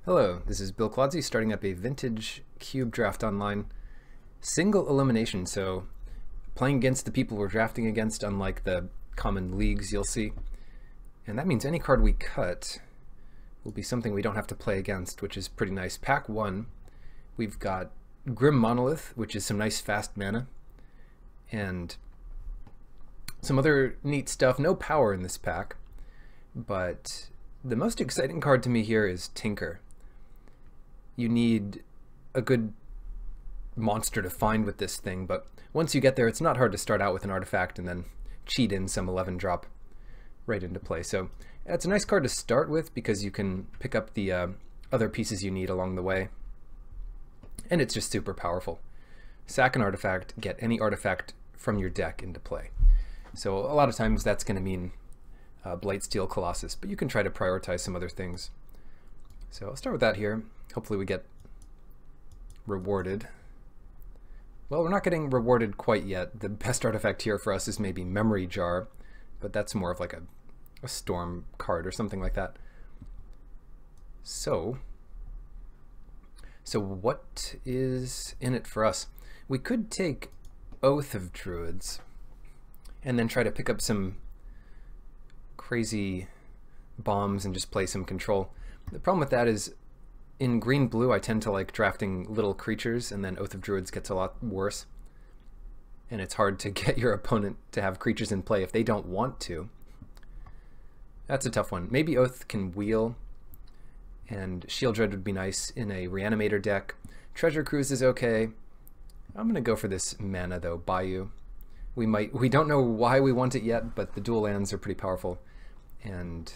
Hello, this is Bill Claudsey starting up a vintage cube draft online. Single elimination, so playing against the people we're drafting against, unlike the common leagues you'll see. And that means any card we cut will be something we don't have to play against, which is pretty nice. Pack 1, we've got Grim Monolith, which is some nice fast mana, and some other neat stuff. No power in this pack, but the most exciting card to me here is Tinker. You need a good monster to find with this thing, but once you get there, it's not hard to start out with an artifact and then cheat in some 11 drop right into play. So it's a nice card to start with because you can pick up the other pieces you need along the way, and it's just super powerful. Sack an artifact, get any artifact from your deck into play. So a lot of times that's going to mean Blightsteel Colossus, but you can try to prioritize some other things. So I'll start with that here. Hopefully we get rewarded. Well, we're not getting rewarded quite yet. The best artifact here for us is maybe Memory Jar, but that's more of like a storm card or something like that. So what is in it for us? We could take Oath of Druids and then try to pick up some crazy bombs and just play some control. The problem with that is in green-blue I tend to like drafting little creatures, and then Oath of Druids gets a lot worse. And it's hard to get your opponent to have creatures in play if they don't want to. That's a tough one. Maybe Oath can wheel, and Shield Dread would be nice in a Reanimator deck. Treasure Cruise is okay. I'm going to go for this mana though, Bayou. We don't know why we want it yet, but the dual lands are pretty powerful, and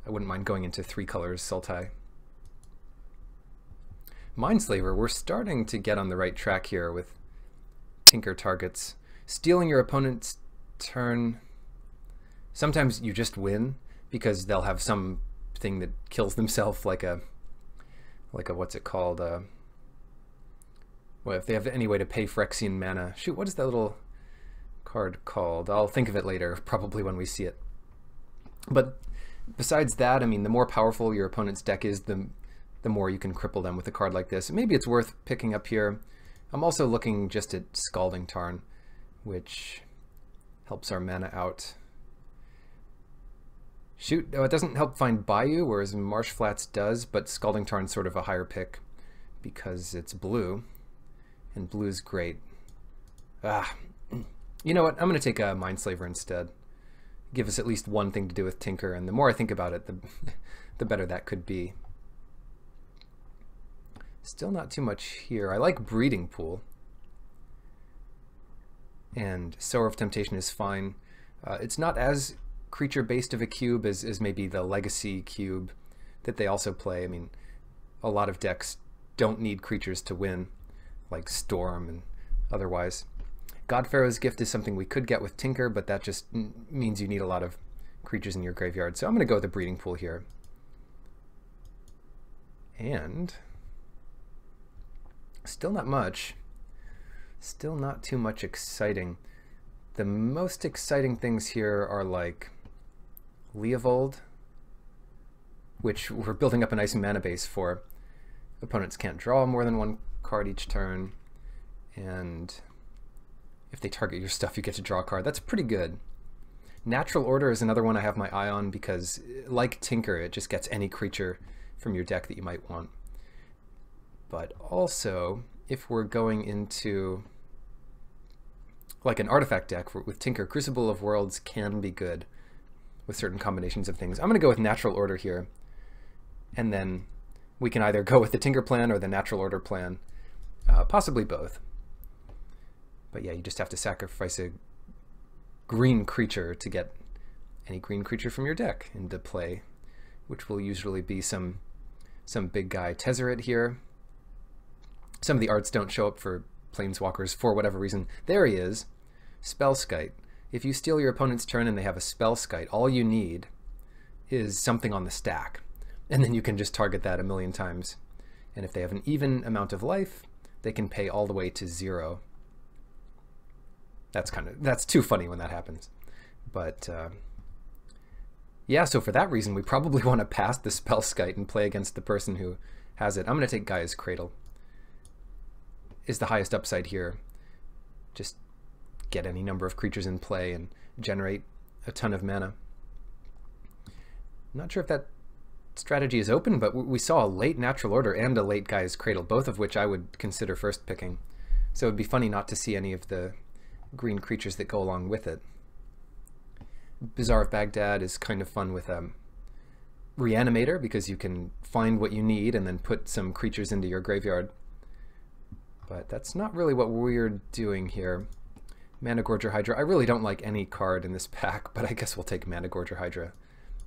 I wouldn't mind going into 3 colors, Sultai. Mindslaver, we're starting to get on the right track here with Tinker targets. Stealing your opponent's turn. Sometimes you just win because they'll have some thing that kills themselves, like a what's it called? Well, if they have any way to pay Phyrexian mana. Shoot, what is that little card called? I'll think of it later, probably when we see it. But besides that, I mean, the more powerful your opponent's deck is, the more you can cripple them with a card like this. Maybe it's worth picking up here. I'm also looking just at Scalding Tarn, which helps our mana out. Shoot, oh, it doesn't help find Bayou, whereas Marsh Flats does, but Scalding Tarn's sort of a higher pick because it's blue, and blue's great. You know what, I'm going to take a Mindslaver instead. Give us at least one thing to do with Tinker, and the more I think about it, the better that could be. Still not too much here. I like Breeding Pool, and Sower of Temptation is fine. It's not as creature-based of a cube as maybe the Legacy cube that they also play. I mean, a lot of decks don't need creatures to win, like Storm and otherwise. Godpharaoh's Gift is something we could get with Tinker, but that just means you need a lot of creatures in your graveyard. So I'm going to go with the Breeding Pool here. And still not much. Still not too much exciting. The most exciting things here are like Leovold, which we're building up a nice mana base for. Opponents can't draw more than 1 card each turn, and if they target your stuff, you get to draw a card. That's pretty good. Natural Order is another one I have my eye on because, like Tinker, it just gets any creature from your deck that you might want. But also, if we're going into like an artifact deck with Tinker, Crucible of Worlds can be good with certain combinations of things. I'm going to go with Natural Order here, and then we can either go with the Tinker plan or the Natural Order plan, possibly both. But yeah, you just have to sacrifice a green creature to get any green creature from your deck into play, which will usually be some big guy. Tezzeret here. Some of the arts don't show up for Planeswalkers for whatever reason. There he is. Spellskite. If you steal your opponent's turn and they have a Spellskite, all you need is something on the stack, and then you can just target that a million times. And if they have an even amount of life, they can pay all the way to 0. That's too funny when that happens. But Yeah, so for that reason, we probably want to pass the Spellskite and play against the person who has it. I'm going to take Gaia's Cradle. Is the highest upside here. Just get any number of creatures in play and generate a ton of mana. Not sure if that strategy is open, but we saw a late Natural Order and a late Gaia's Cradle, both of which I would consider first picking. So it'd be funny not to see any of the green creatures that go along with it. Bazaar of Baghdad is kind of fun with Reanimator, because you can find what you need and then put some creatures into your graveyard. But that's not really what we're doing here. Mana Gorger Hydra. I really don't like any card in this pack, but I guess we'll take Mana Gorger Hydra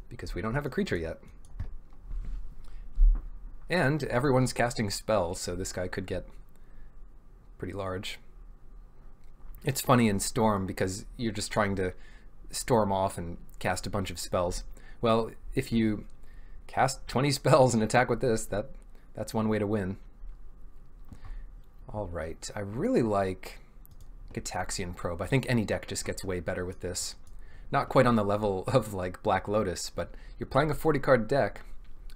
because we don't have a creature yet. And everyone's casting spells, so this guy could get pretty large. It's funny in Storm because you're just trying to storm off and cast a bunch of spells. Well, if you cast 20 spells and attack with this, that's one way to win. All right, I really like Gitaxian Probe. I think any deck just gets way better with this. Not quite on the level of like Black Lotus, but you're playing a 40 card deck.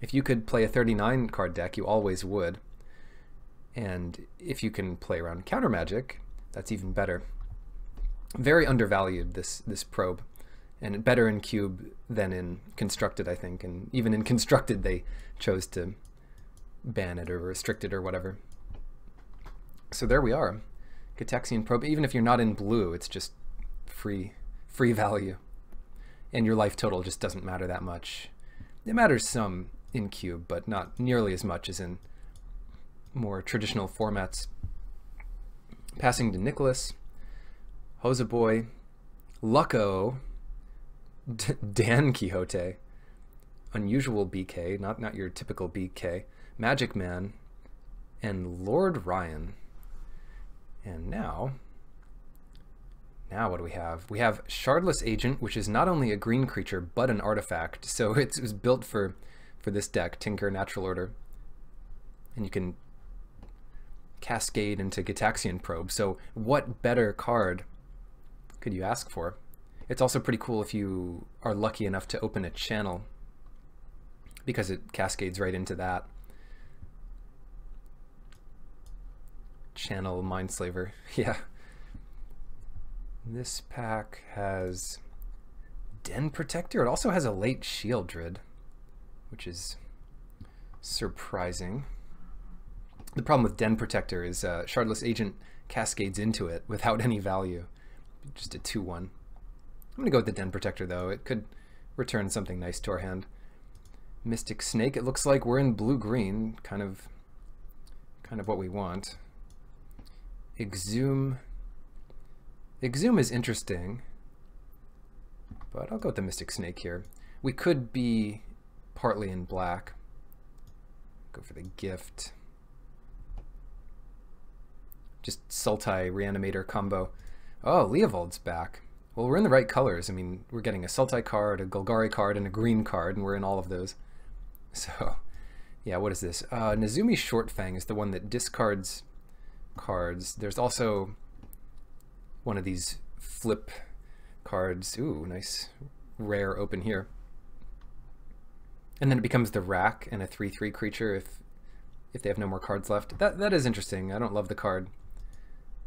If you could play a 39 card deck, you always would. And if you can play around counter magic, that's even better. Very undervalued, this Probe, and better in Cube than in Constructed, I think. And even in Constructed, they chose to ban it or restrict it or whatever. So there we are. Gitaxian Probe. Even if you're not in blue, it's just free value. And your life total just doesn't matter that much. It matters some in Cube, but not nearly as much as in more traditional formats. Passing to Nicholas, Hosaboy, Lucko, Dan Quixote, Unusual BK, not your typical BK, Magic Man, and Lord Ryan. And now what do we have? We have Shardless Agent, which is not only a green creature, but an artifact. So it was built for this deck, Tinker, Natural Order. And you can cascade into Gitaxian Probe. So what better card could you ask for? It's also pretty cool if you are lucky enough to open a channel, because it cascades right into that. Channel Mindslaver. Yeah. This pack has Den Protector. It also has a late Shieldred, which is surprising. The problem with Den Protector is Shardless Agent cascades into it without any value. Just a 2/1. I'm going to go with the Den Protector, though. It could return something nice to our hand. Mystic Snake. It looks like we're in blue-green. Kind of what we want. Exhume. Exhume is interesting, but I'll go with the Mystic Snake here. We could be partly in black. Go for the gift. Just Sultai Reanimator combo. Oh, Leovold's back. Well, we're in the right colors. I mean, we're getting a Sultai card, a Golgari card, and a green card, and we're in all of those. So, yeah, what is this? Nezumi Shortfang is the one that discards cards. There's also one of these flip cards. Ooh, nice rare open here. And then it becomes the Rack and a 3/3 creature if they have no more cards left. That is interesting. I don't love the card.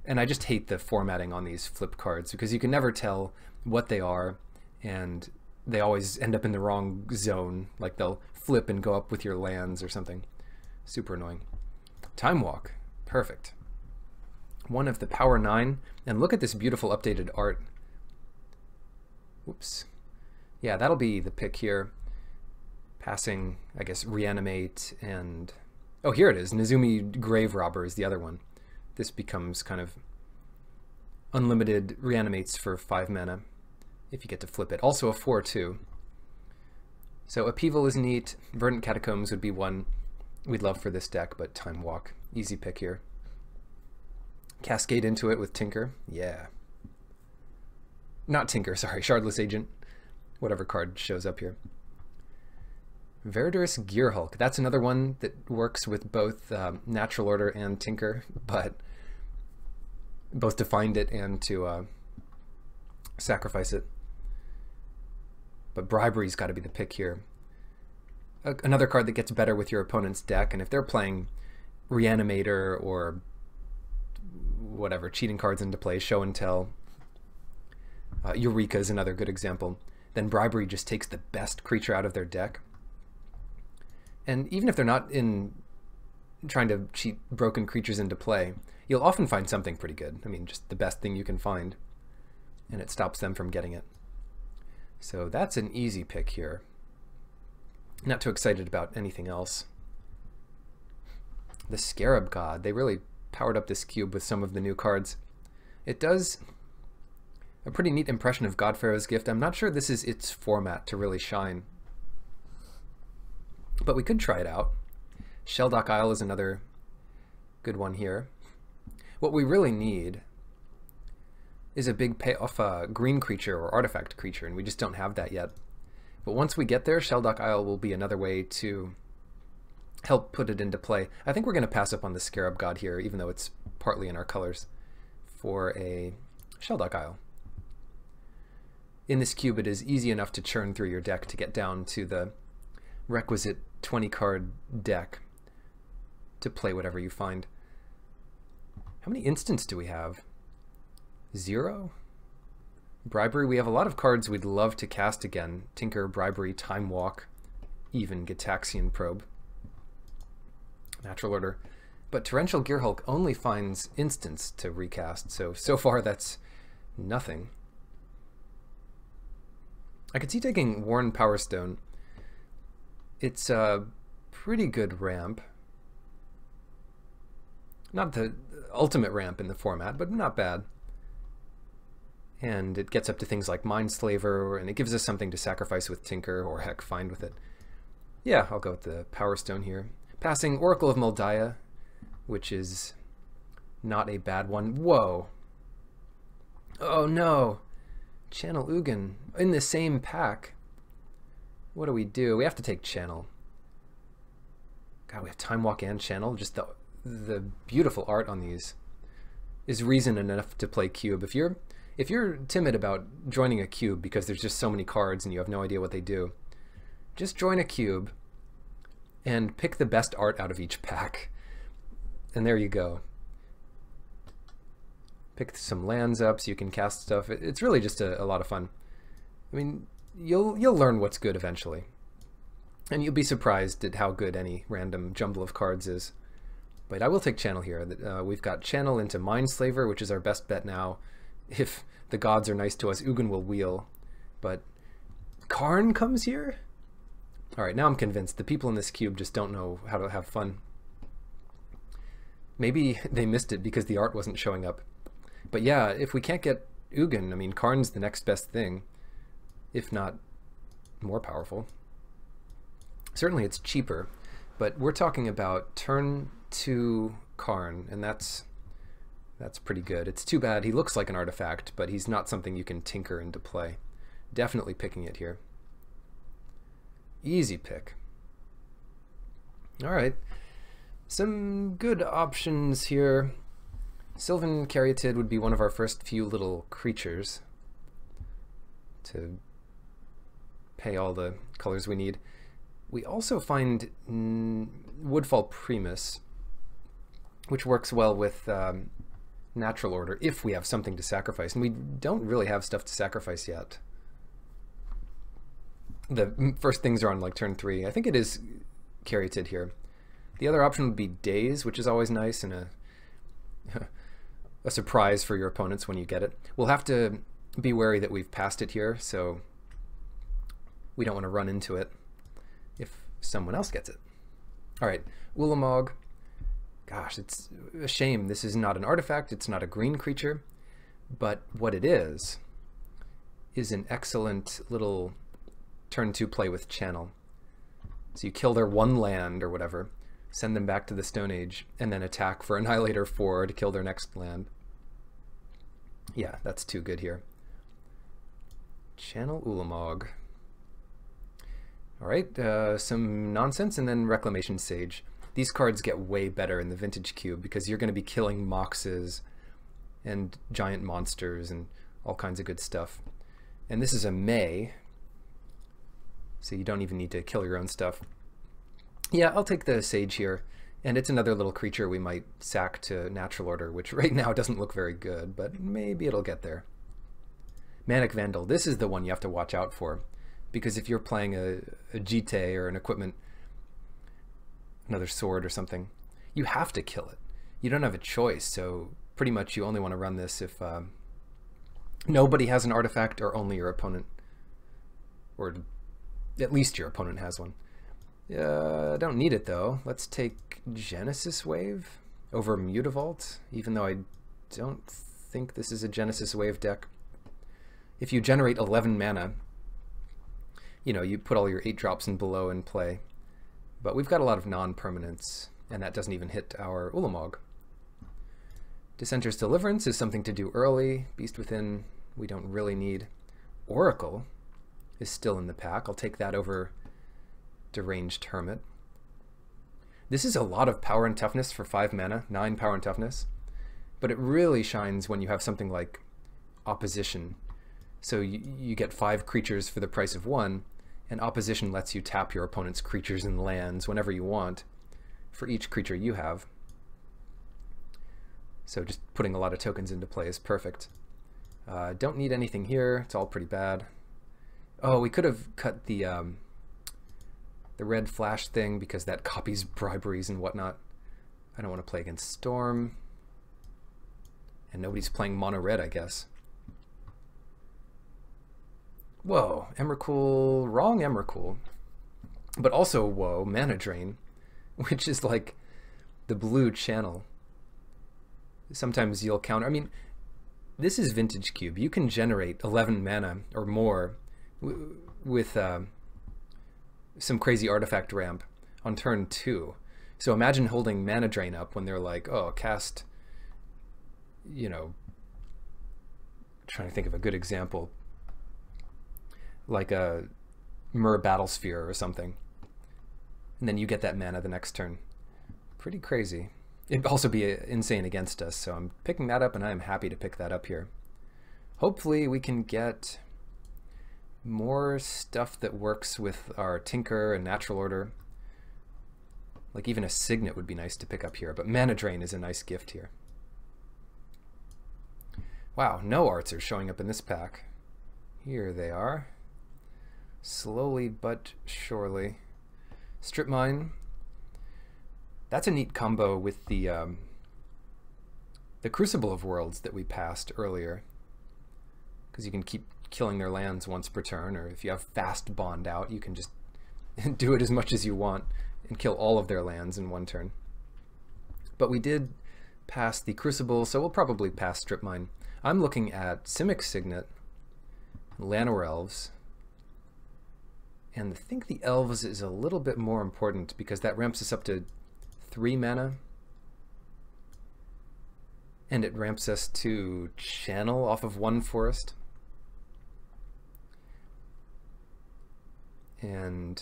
And I just hate the formatting on these flip cards because you can never tell what they are, and they always end up in the wrong zone. Like they'll flip and go up with your lands or something. Super annoying. Time Walk. Perfect. One of the Power 9. And look at this beautiful updated art. Whoops. Yeah, that'll be the pick here. Passing, I guess, Reanimate and... Oh, here it is. Nezumi Grave Robber is the other one. This becomes kind of unlimited reanimates for 5 mana if you get to flip it. Also a 4/2. So Upheaval is neat. Verdant Catacombs would be one we'd love for this deck, but Time Walk. Easy pick here. Cascade into it with Tinker. Yeah. Not Tinker, sorry. Shardless Agent. Whatever card shows up here. Verdurous Gearhulk. That's another one that works with both Natural Order and Tinker, but both to find it and to sacrifice it. but Bribery's got to be the pick here. Another card that gets better with your opponent's deck, and if they're playing Reanimator or whatever, cheating cards into play, Show and Tell, Eureka is another good example, then Bribery just takes the best creature out of their deck. And even if they're not trying to cheat broken creatures into play, you'll often find something pretty good. I mean, just the best thing you can find, and it stops them from getting it. So that's an easy pick here. Not too excited about anything else. The Scarab God, they really powered up this cube with some of the new cards. It does a pretty neat impression of God Pharaoh's Gift. I'm not sure this is its format to really shine, but we could try it out. Sheldock Isle is another good one here. What we really need is a big payoff green creature or artifact creature, and we just don't have that yet. But once we get there, Sheldock Isle will be another way to help put it into play. I think we're going to pass up on the Scarab God here, even though it's partly in our colors, for a Sheldock Isle. In this cube, it is easy enough to churn through your deck to get down to the requisite 20-card deck to play whatever you find. How many instants do we have? 0? Bribery, we have a lot of cards we'd love to cast again. Tinker, Bribery, Time Walk, even Gitaxian Probe. Natural Order. But Torrential Gearhulk only finds instants to recast, so far that's nothing. I could see taking Worn Power Stone. It's a pretty good ramp. Not the ultimate ramp in the format, but not bad. And it gets up to things like Mindslaver, and it gives us something to sacrifice with Tinker, or heck, find with it. Yeah, I'll go with the Power Stone here. Passing Oracle of Moldiah, which is not a bad one. Whoa! Oh no! Channel Ugin in the same pack. What do? We have to take Channel. God, we have Time Walk and Channel. Just the beautiful art on these is reason enough to play Cube. If you're timid about joining a cube because there's just so many cards and you have no idea what they do, just join a cube and pick the best art out of each pack. And there you go. Pick some lands up so you can cast stuff. It's really just a lot of fun. I mean, you'll learn what's good eventually. And you'll be surprised at how good any random jumble of cards is. But I will take Channel here. We've got Channel into Mindslaver, which is our best bet now. If the gods are nice to us, Ugin will wheel. But Karn comes here? Alright, now I'm convinced. The people in this cube just don't know how to have fun. Maybe they missed it because the art wasn't showing up. But yeah, if we can't get Ugin, I mean, Karn's the next best thing. If not more powerful. Certainly it's cheaper. But we're talking about turn 2 Karn, and that's pretty good. It's too bad he looks like an artifact, but he's not something you can tinker into play. Definitely picking it here. Easy pick. All right. Some good options here. Sylvan Caryatid would be one of our first few little creatures to pay all the colors we need. We also find Woodfall Primus, which works well with Natural Order if we have something to sacrifice, and we don't really have stuff to sacrifice yet. The first things are on like turn 3. I think it is Caryatid here. The other option would be Daze, which is always nice and a surprise for your opponents when you get it. We'll have to be wary that we've passed it here, so we don't want to run into it if someone else gets it. All right, Ulamog. Gosh, it's a shame this is not an artifact, it's not a green creature, but what it is an excellent little turn 2 play with Channel. So you kill their one land or whatever, send them back to the Stone Age, and then attack for Annihilator 4 to kill their next land. Yeah, that's too good here. Channel Ulamog. Alright, some nonsense, and then Reclamation Sage. These cards get way better in the Vintage Cube because you're going to be killing Moxes and giant monsters and all kinds of good stuff. And this is a May, so you don't even need to kill your own stuff. Yeah, I'll take the Sage here, and it's another little creature we might sack to natural order, which right now doesn't look very good, but maybe it'll get there. Manic Vandal, this is the one you have to watch out for, because if you're playing a Jite or an equipment, another sword or something, you have to kill it. You don't have a choice, so pretty much you only want to run this if nobody has an artifact or only your opponent, or at least your opponent has one. I don't need it though. Let's take Genesis Wave over Mutavault, even though I don't think this is a Genesis Wave deck. If you generate 11 mana, you know, you put all your 8 drops and below in play. But we've got a lot of non-permanents, and that doesn't even hit our Ulamog. Dissenter's Deliverance is something to do early. Beast Within, we don't really need. Oracle is still in the pack. I'll take that over Deranged Hermit. This is a lot of power and toughness for 5 mana, 9 power and toughness. But it really shines when you have something like Opposition. So you get 5 creatures for the price of 1, and Opposition lets you tap your opponent's creatures and lands whenever you want for each creature you have. So just putting a lot of tokens into play is perfect. Don't need anything here. It's all pretty bad. Oh, we could have cut the red flash thing because that copies briberies and whatnot. I don't want to play against Storm. And nobody's playing mono red, I guess. Whoa, Emrakul, wrong Emrakul. But also, whoa, Mana Drain, which is like the blue channel. Sometimes you'll counter, I mean, this is Vintage Cube. You can generate 11 mana or more with some crazy artifact ramp on turn 2. So imagine holding Mana Drain up when they're like, oh, cast, you know, trying to think of a good example, like a Myr Battlesphere or something. And then you get that mana the next turn. Pretty crazy. It'd also be insane against us, so I'm picking that up, and I'm happy to pick that up here. Hopefully we can get more stuff that works with our Tinker and Natural Order. Like even a Signet would be nice to pick up here, but Mana Drain is a nice gift here. Wow, no arts are showing up in this pack. Here they are. Slowly but surely. Strip Mine. That's a neat combo with the Crucible of Worlds that we passed earlier, because you can keep killing their lands once per turn, or if you have fast bond out, you can just do it as much as you want and kill all of their lands in one turn. But we did pass the Crucible, so we'll probably pass Strip Mine. I'm looking at Simic Signet, Llanowar Elves, and I think the Elves is a little bit more important because that ramps us up to 3 mana, and it ramps us to channel off of 1 forest. And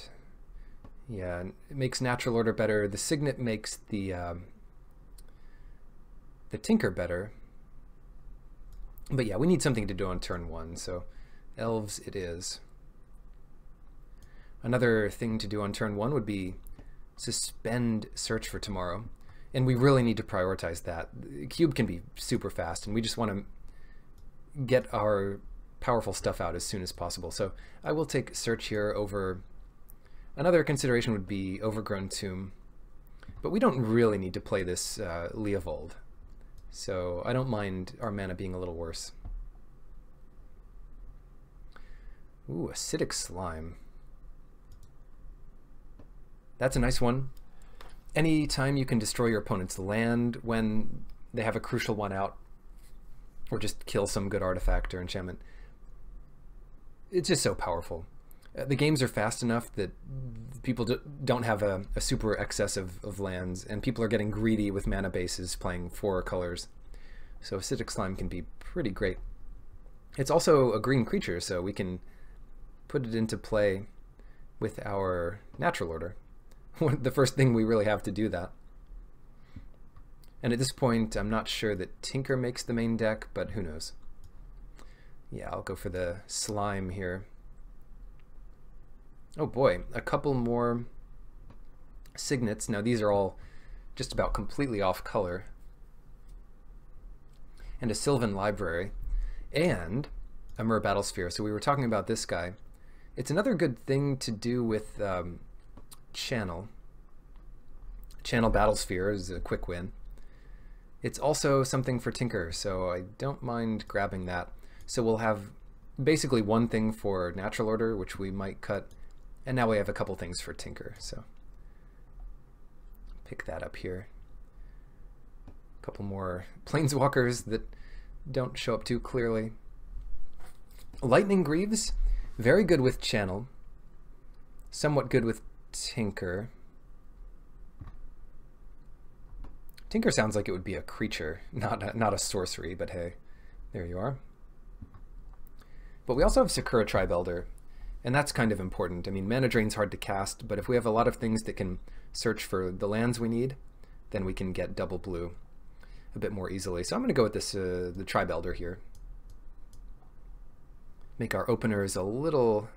yeah, it makes Natural Order better. The Signet makes the Tinker better. But yeah, we need something to do on turn 1, so Elves it is. Another thing to do on turn 1 would be suspend Search for Tomorrow, and we really need to prioritize that. Cube can be super fast, and we just want to get our powerful stuff out as soon as possible. So I will take Search here over. Another consideration would be Overgrown Tomb, but we don't really need to play this Leovold, so I don't mind our mana being a little worse. Ooh, Acidic Slime. That's a nice one. Anytime you can destroy your opponent's land when they have a crucial one out, or just kill some good artifact or enchantment, it's just so powerful. The games are fast enough that people don't have a super excess of lands, and people are getting greedy with mana bases playing 4 colors. So Acidic Slime can be pretty great. It's also a green creature, so we can put it into play with our Natural Order. The first thing we really have to do that. And at this point, I'm not sure that Tinker makes the main deck, but who knows. Yeah, I'll go for the Slime here. Oh boy, a couple more signets. Now these are all just about completely off color. And a Sylvan Library. And a Myr Battlesphere. So we were talking about this guy. It's another good thing to do with Channel. Channel Battlesphere is a quick win. It's also something for Tinker, so I don't mind grabbing that. So we'll have basically one thing for Natural Order, which we might cut, and now we have a couple things for Tinker, so pick that up here. A couple more Planeswalkers that don't show up too clearly. Lightning Greaves, very good with Channel, somewhat good with Tinker. Tinker sounds like it would be a creature, not a sorcery, but hey, there you are. But we also have Sakura Tribe Elder, and that's kind of important. I mean, Mana Drain's hard to cast, but if we have a lot of things that can search for the lands we need, then we can get double blue a bit more easily. So I'm going to go with this, the Tribe Elder here. Make our openers a little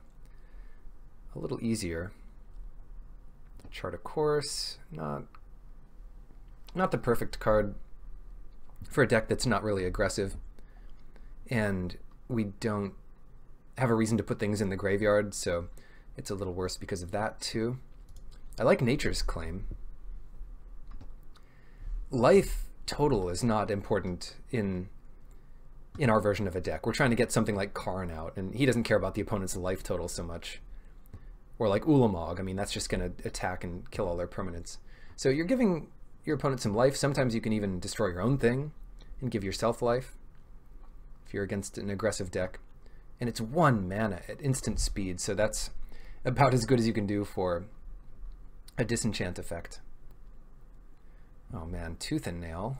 easier. Chart a Course, not the perfect card for a deck that's not really aggressive, and we don't have a reason to put things in the graveyard, so it's a little worse because of that too. I like Nature's Claim. Life total is not important in our version of a deck. We're trying to get something like Karn out, and he doesn't care about the opponent's life total so much. Or like Ulamog, I mean, that's just going to attack and kill all their permanents. So you're giving your opponent some life. Sometimes you can even destroy your own thing and give yourself life if you're against an aggressive deck. And it's 1 mana at instant speed, so that's about as good as you can do for a disenchant effect. Oh man, Tooth and Nail.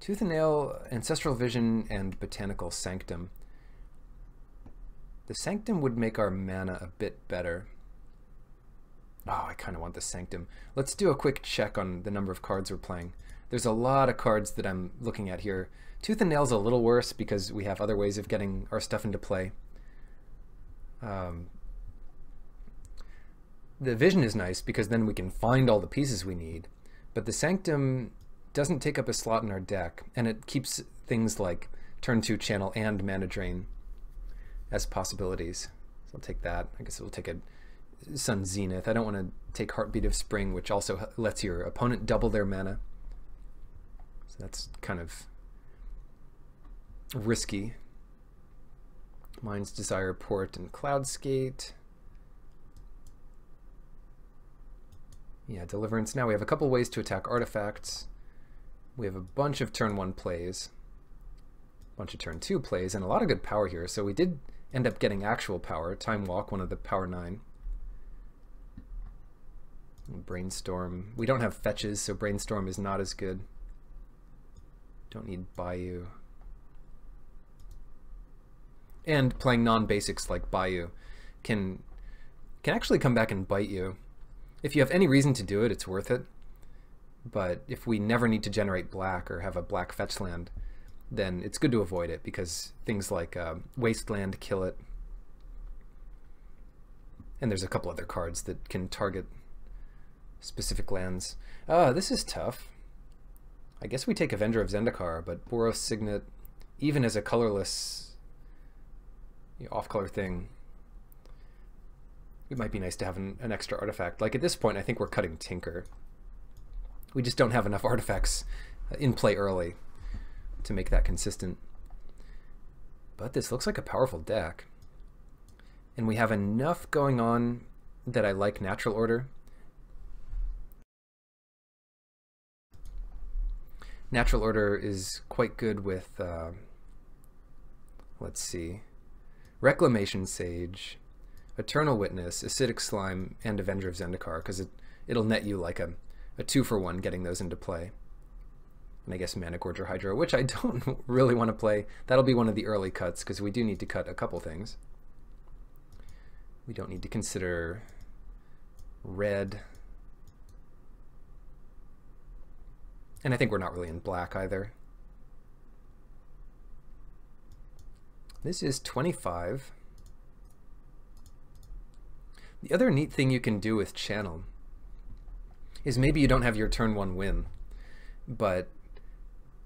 Tooth and Nail, Ancestral Vision, and Botanical Sanctum. The Sanctum would make our mana a bit better. Oh, I kind of want the Sanctum. Let's do a quick check on the number of cards we're playing. There's a lot of cards that I'm looking at here. Tooth and Nail's a little worse because we have other ways of getting our stuff into play. The Vision is nice because then we can find all the pieces we need. But the Sanctum doesn't take up a slot in our deck, and it keeps things like turn 2 Channel and Mana Drain as possibilities. So I'll take that. I guess we'll take a Sun Zenith. I don't want to take Heartbeat of Spring, which also lets your opponent double their mana. So that's kind of risky. Mind's Desire, Port, and Cloudskate. Yeah, Deliverance. Now we have a couple ways to attack artifacts. We have a bunch of turn 1 plays, a bunch of turn 2 plays, and a lot of good power here. So we did end up getting actual power. Time Walk, one of the power 9. Brainstorm. We don't have fetches, so Brainstorm is not as good. Don't need Bayou. And playing non-basics like Bayou can actually come back and bite you. If you have any reason to do it, it's worth it. But if we never need to generate black or have a black fetch land, then it's good to avoid it because things like Wasteland kill it. And there's a couple other cards that can target specific lands. This is tough. I guess we take Avenger of Zendikar, but Boros Signet, even as a colorless off-color thing, it might be nice to have an extra artifact. Like at this point, I think we're cutting Tinker. We just don't have enough artifacts in play early to make that consistent. But this looks like a powerful deck. And we have enough going on that I like Natural Order. Natural Order is quite good with, let's see, Reclamation Sage, Eternal Witness, Acidic Slime, and Avenger of Zendikar, because it'll net you like a 2-for-1 getting those into play. And I guess Mana Gorger Hydro, which I don't really want to play. That'll be one of the early cuts, because we do need to cut a couple things. We don't need to consider red. And I think we're not really in black either. This is 25. The other neat thing you can do with channel is maybe you don't have your turn 1 win, but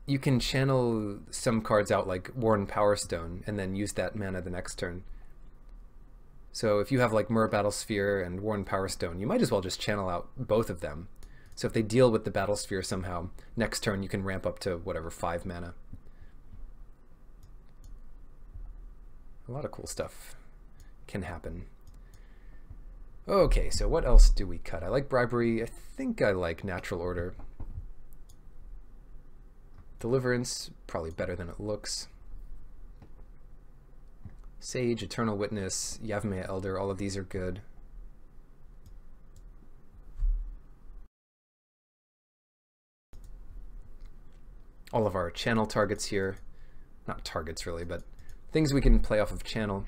you can channel some cards out like Worn Power Stone and then use that mana the next turn. So if you have like Myr Battlesphere and Worn Power Stone, you might as well just channel out both of them. So if they deal with the Battlesphere somehow, next turn you can ramp up to whatever, 5 mana. A lot of cool stuff can happen. Okay, so what else do we cut? I like Bribery. I think I like Natural Order. Deliverance, probably better than it looks. Sage, Eternal Witness, Yavimaya Elder, all of these are good. All of our channel targets here. Not targets really, but things we can play off of channel.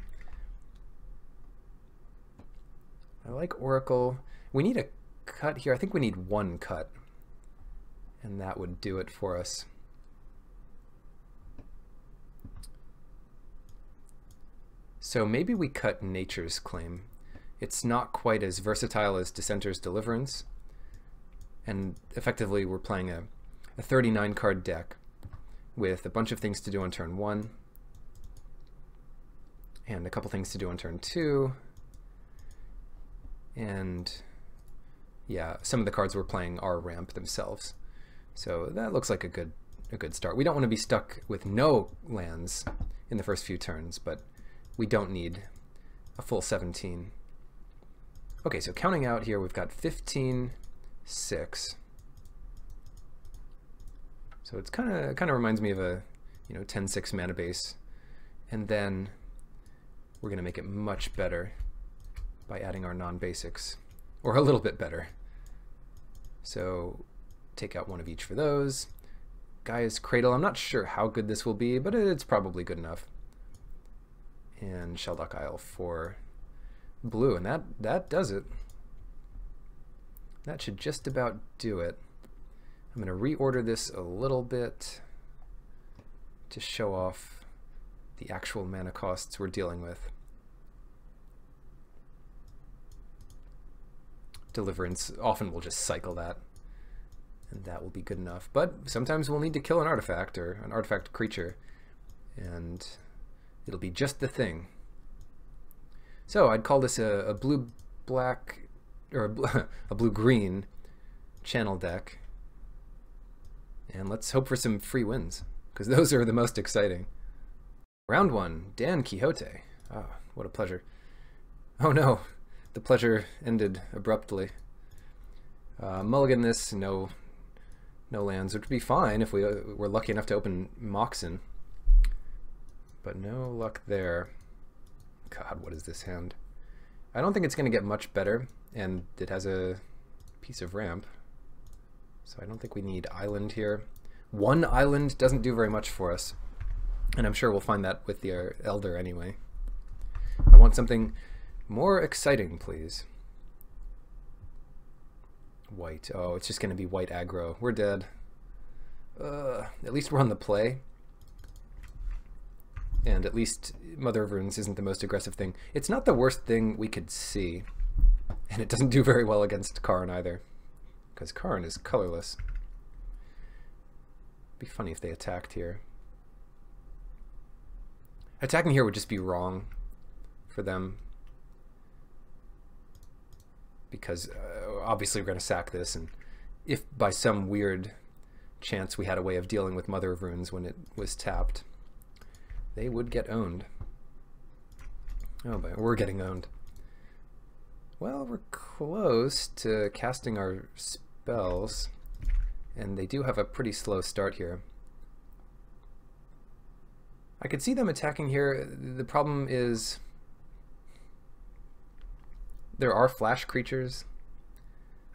I like Oracle. We need a cut here. I think we need 1 cut. And that would do it for us. So maybe we cut Nature's Claim. It's not quite as versatile as Dissenter's Deliverance. And effectively we're playing a 39 card deck with a bunch of things to do on turn 1. And a couple things to do on turn 2. And yeah, some of the cards we're playing are ramp themselves. So that looks like a good start. We don't want to be stuck with no lands in the first few turns, but we don't need a full 17. Okay, so counting out here, we've got 15, 6. So it's kind of reminds me of a 10-6 mana base, and then we're gonna make it much better by adding our non-basics, or a little bit better. So take out 1 of each for those. Gaia's Cradle, I'm not sure how good this will be, but it's probably good enough. And Sheldock Isle for blue, and that does it. That should just about do it. I'm going to reorder this a little bit to show off the actual mana costs we're dealing with. Deliverance, often we'll just cycle that, and that will be good enough. But sometimes we'll need to kill an artifact or an artifact creature, and it'll be just the thing. So I'd call this a blue-black, or a blue-green channel deck. And let's hope for some free wins, because those are the most exciting. Round 1, Dan Quixote. Oh, what a pleasure. Oh no, the pleasure ended abruptly. Mulligan this, no lands, which would be fine if we were lucky enough to open Moxen. But no luck there. God, what is this hand? I don't think it's going to get much better, and it has a piece of ramp. So I don't think we need island here. 1 island doesn't do very much for us, and I'm sure we'll find that with the Elder anyway. I want something more exciting, please. White. Oh, it's just going to be white aggro. We're dead. At least we're on the play. And at least Mother of Runes isn't the most aggressive thing. It's not the worst thing we could see. And it doesn't do very well against Karn either, because Karn is colorless. Be funny if they attacked here. Attacking here would just be wrong for them, because obviously we're going to sack this, and if by some weird chance we had a way of dealing with Mother of Runes when it was tapped, they would get owned. Oh, but we're getting owned. Well, we're close to casting our spells, and they do have a pretty slow start here. I could see them attacking here. The problem is there are flash creatures.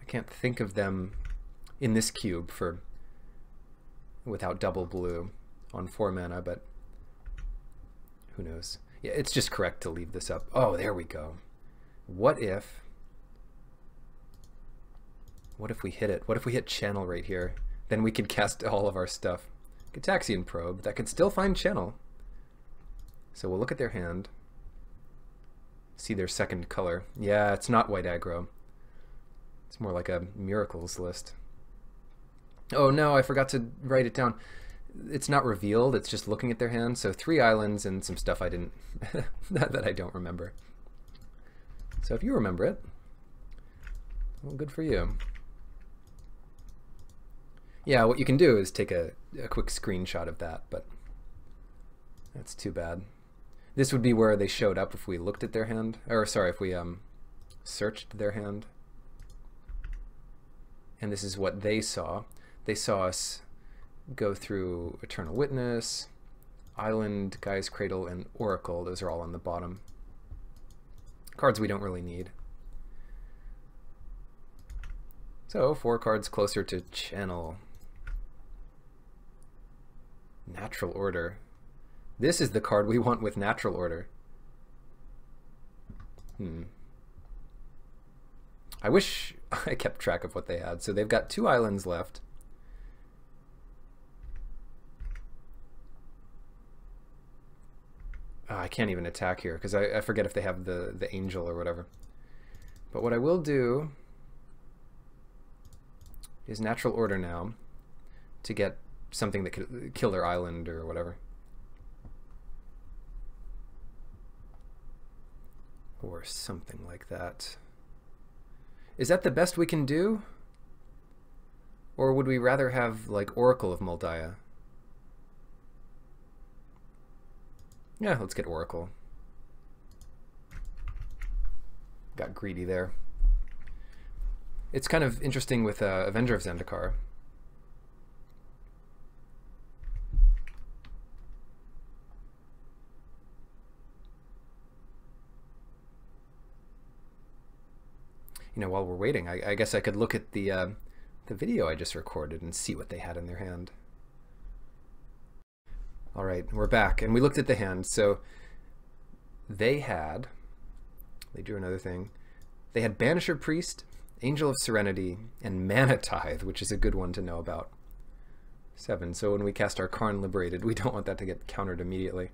I can't think of them in this cube for without double blue on 4 mana, but who knows? Yeah, it's just correct to leave this up. Oh, there we go. What if we hit it? What if we hit channel right here? Then we could cast all of our stuff. Gitaxian Probe, that could still find channel. So we'll look at their hand. see their second color. Yeah, it's not white aggro. It's more like a miracles list. Oh no, I forgot to write it down. It's not revealed, it's just looking at their hand. So 3 islands and some stuff I didn't, that I don't remember. So if you remember it, well, good for you. Yeah, what you can do is take a quick screenshot of that, but that's too bad. This would be where they showed up if we looked at their hand, or sorry, if we searched their hand. And this is what they saw. They saw us go through Eternal Witness, Island, Guy's Cradle, and Oracle. Those are all on the bottom. Cards we don't really need. So 4 cards closer to Channel. Natural Order. This is the card we want with Natural Order. I wish I kept track of what they had. So they've got 2 islands left. I can't even attack here because I forget if they have the angel or whatever. But what I will do is Natural Order now to get something that could kill their island or whatever. Or something like that. Is that the best we can do? Or would we rather have like Oracle of Moldiah? Yeah, let's get Oracle. Got greedy there. It's kind of interesting with Avenger of Zendikar. You know, while we're waiting, I guess I could look at the video I just recorded and see what they had in their hand. All right, we're back, and we looked at the hand. So they drew another thing. They had Banisher Priest, Angel of Serenity, and Mana Tithe, which is a good one to know about. 7. So when we cast our Karn Liberated, we don't want that to get countered immediately.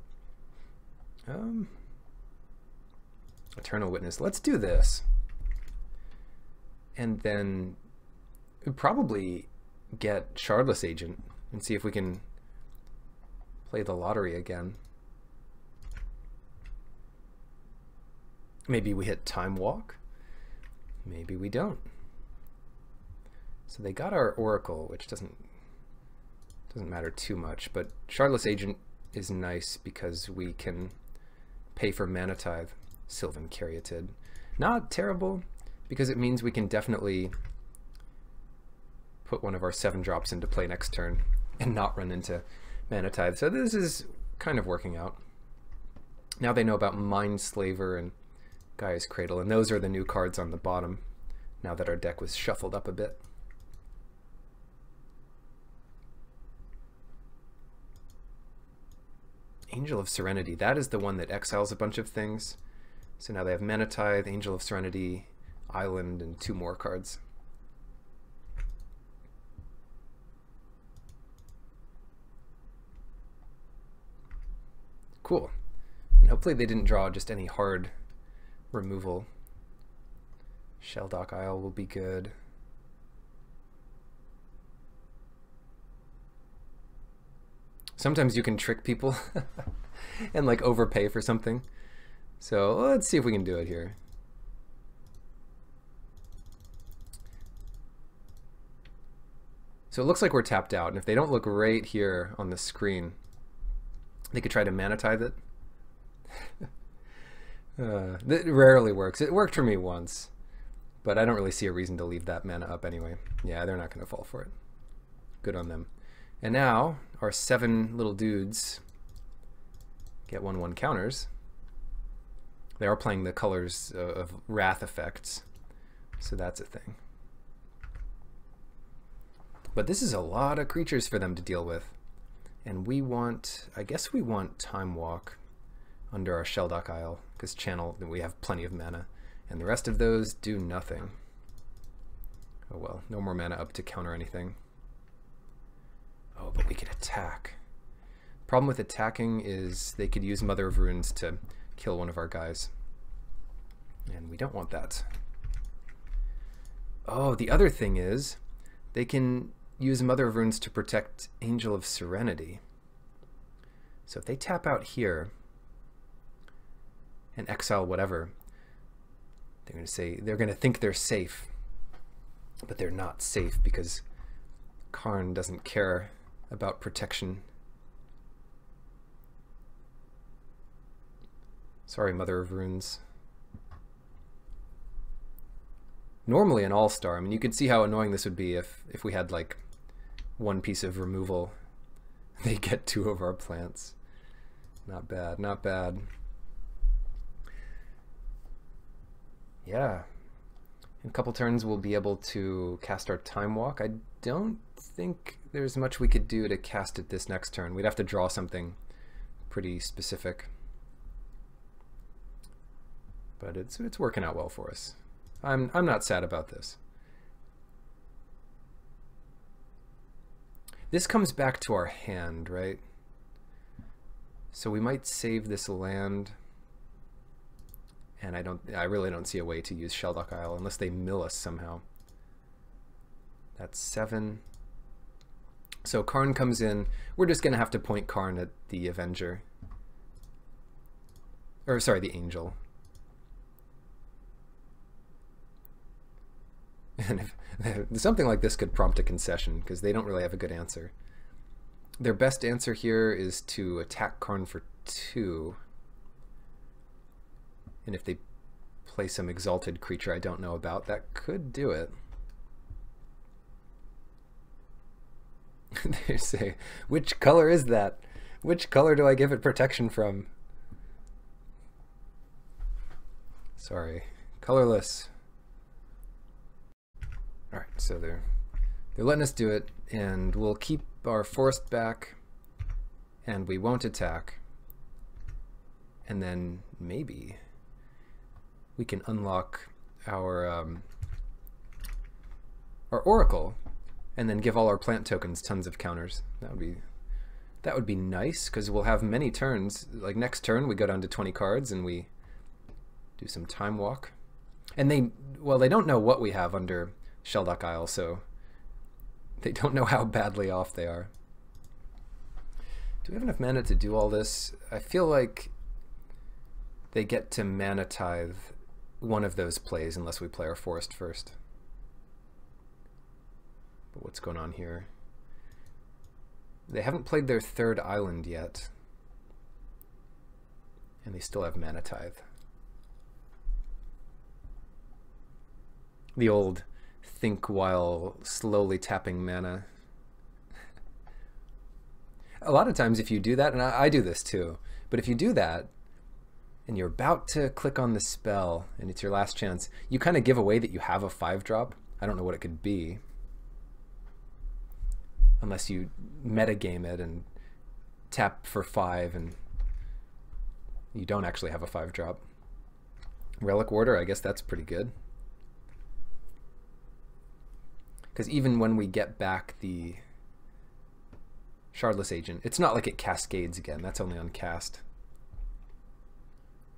Eternal Witness. Let's do this. And then we'd probably get Shardless Agent and see if we can play the lottery again. Maybe we hit Time Walk. Maybe we don't. So they got our Oracle, which doesn't matter too much, but Shardless Agent is nice because we can pay for Mana Tithe, Sylvan Caryatid. Not terrible, because it means we can definitely put one of our 7 drops into play next turn and not run into Mana Tithe. So this is kind of working out. Now they know about Mindslaver and Gaia's Cradle, and those are the new cards on the bottom now that our deck was shuffled up a bit. Angel of Serenity, that is the one that exiles a bunch of things. So now they have Mana Tithe, Angel of Serenity, Island, and 2 more cards. Cool. And hopefully they didn't draw just any hard removal. Shelldock Isle will be good. Sometimes you can trick people and like overpay for something. So let's see if we can do it here. So it looks like we're tapped out, and if they don't look right here on the screen, they could try to Mana Tithe it. That rarely works. It worked for me once, but I don't really see a reason to leave that mana up anyway. Yeah, they're not going to fall for it. Good on them. And now our 7 little dudes get 1/1 counters. They are playing the colors of Wrath effects, so that's a thing. But this is a lot of creatures for them to deal with. And we want, I guess we want Time Walk under our Shelldock Isle, because Channel, we have plenty of mana. And the rest of those do nothing. Oh well, no more mana up to counter anything. Oh, but we could attack. Problem with attacking is they could use Mother of Runes to kill one of our guys. And we don't want that. Oh, the other thing is they can use Mother of Runes to protect Angel of Serenity. So if they tap out here and exile whatever, they're going to think they're safe, but they're not safe because Karn doesn't care about protection. Sorry, Mother of Runes. Normally an all-star, I mean, you could see how annoying this would be if we had like one piece of removal. They get 2 of our plants. Not bad, not bad. Yeah. In a couple turns we'll be able to cast our Time Walk. I don't think there's much we could do to cast it this next turn. We'd have to draw something pretty specific. But it's working out well for us. I'm not sad about this. This comes back to our hand, right? So we might save this land, and I really don't see a way to use Sheldock Isle unless they mill us somehow. That's 7. So Karn comes in. We're just gonna have to point Karn at the Avenger. Or sorry, the Angel. And if something like this could prompt a concession, because they don't really have a good answer. Their best answer here is to attack Karn for 2. And if they play some exalted creature I don't know about, that could do it. They say, which color is that? Which color do I give it protection from? Sorry, colorless. Alright, so they're letting us do it, and we'll keep our forest back, and we won't attack. And then maybe we can unlock our Oracle, and then give all our plant tokens tons of counters. That would be nice, because we'll have many turns. Like next turn we go down to 20 cards and we do some Time Walk. And they don't know what we have under Sheldock Isle, so they don't know how badly off they are. Do we have enough mana to do all this? I feel like they get to mana tithe one of those plays unless we play our forest first. But what's going on here? They haven't played their 3rd island yet, and they still have mana tithe. The old think while slowly tapping mana. A lot of times if you do that, and I do this too, but if you do that and you're about to click on the spell and it's your last chance, you kind of give away that you have a 5-drop. I don't know what it could be, unless you metagame it and tap for 5 and you don't actually have a 5-drop. Relic Warder, I guess that's pretty good. Because even when we get back the Shardless Agent, it's not like it cascades again. That's only on cast.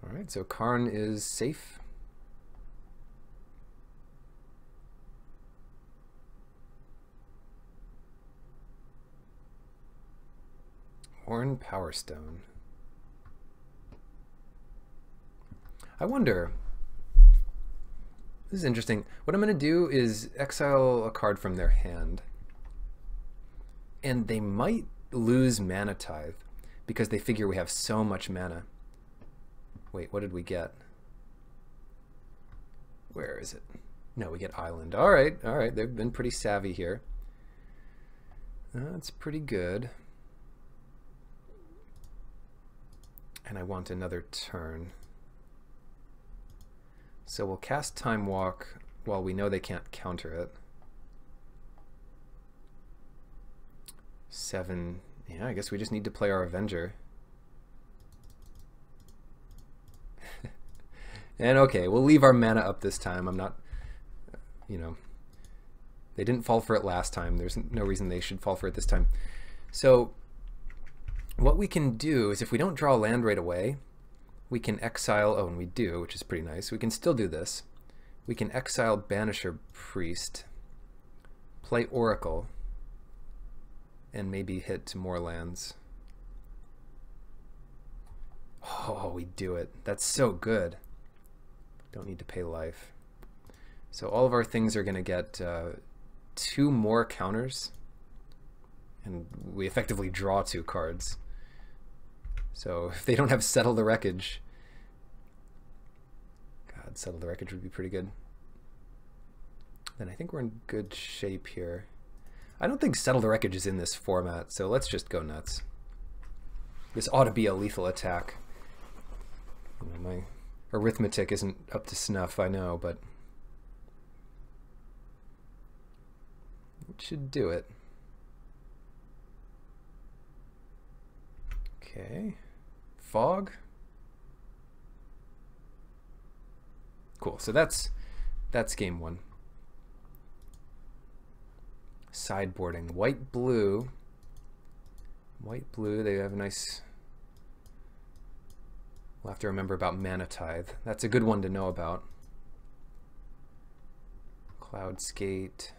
Alright, so Karn is safe. Horn Power Stone. I wonder... This is interesting. What I'm going to do is exile a card from their hand. And they might lose Mana Tithe because they figure we have so much mana. Wait, what did we get? Where is it? No, we get Island. Alright, alright. They've been pretty savvy here. That's pretty good. And I want another turn. So we'll cast Time Walk while we know they can't counter it. 7. Yeah, I guess we just need to play our Avenger. And okay, we'll leave our mana up this time. I'm not, you know, they didn't fall for it last time. There's no reason they should fall for it this time. So what we can do is if we don't draw land right away, we can exile, oh, and we do, which is pretty nice. We can still do this. We can exile Banisher Priest, play Oracle, and maybe hit more lands. Oh, we do it. That's so good. Don't need to pay life. So all of our things are going to get 2 more counters, and we effectively draw 2 cards. So if they don't have Settle the Wreckage, God, Settle the Wreckage would be pretty good. Then I think we're in good shape here. I don't think Settle the Wreckage is in this format, so let's just go nuts. This ought to be a lethal attack. You know, my arithmetic isn't up to snuff, I know, but it should do it. Okay. Fog. Cool. So that's game 1. Sideboarding. White, blue. White, blue. They have a nice... We'll have to remember about Mana Tithe. That's a good one to know about. Cloud Skate.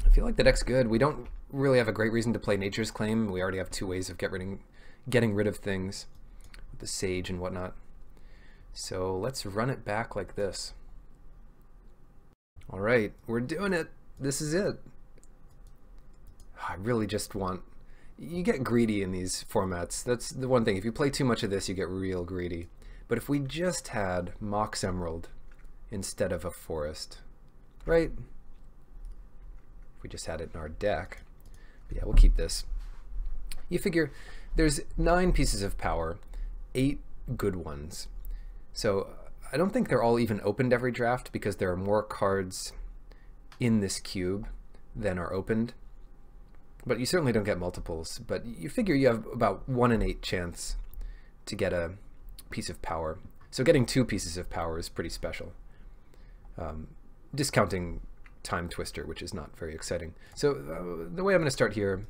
I feel like the deck's good. We don't really have a great reason to play Nature's Claim. We already have 2 ways of getting rid of things with the Sage and whatnot. So let's run it back like this. All right, we're doing it. This is it. I really just want... You get greedy in these formats. That's the one thing. If you play too much of this, you get real greedy. But if we just had Mox Emerald instead of a forest, right? If we just had it in our deck. Yeah, we'll keep this. You figure there's 9 pieces of power, 8 good ones. So I don't think they're all even opened every draft because there are more cards in this cube than are opened. But you certainly don't get multiples. But you figure you have about 1 in 8 chance to get a piece of power. So getting 2 pieces of power is pretty special. Discounting Time Twister, which is not very exciting. So the way I'm going to start here,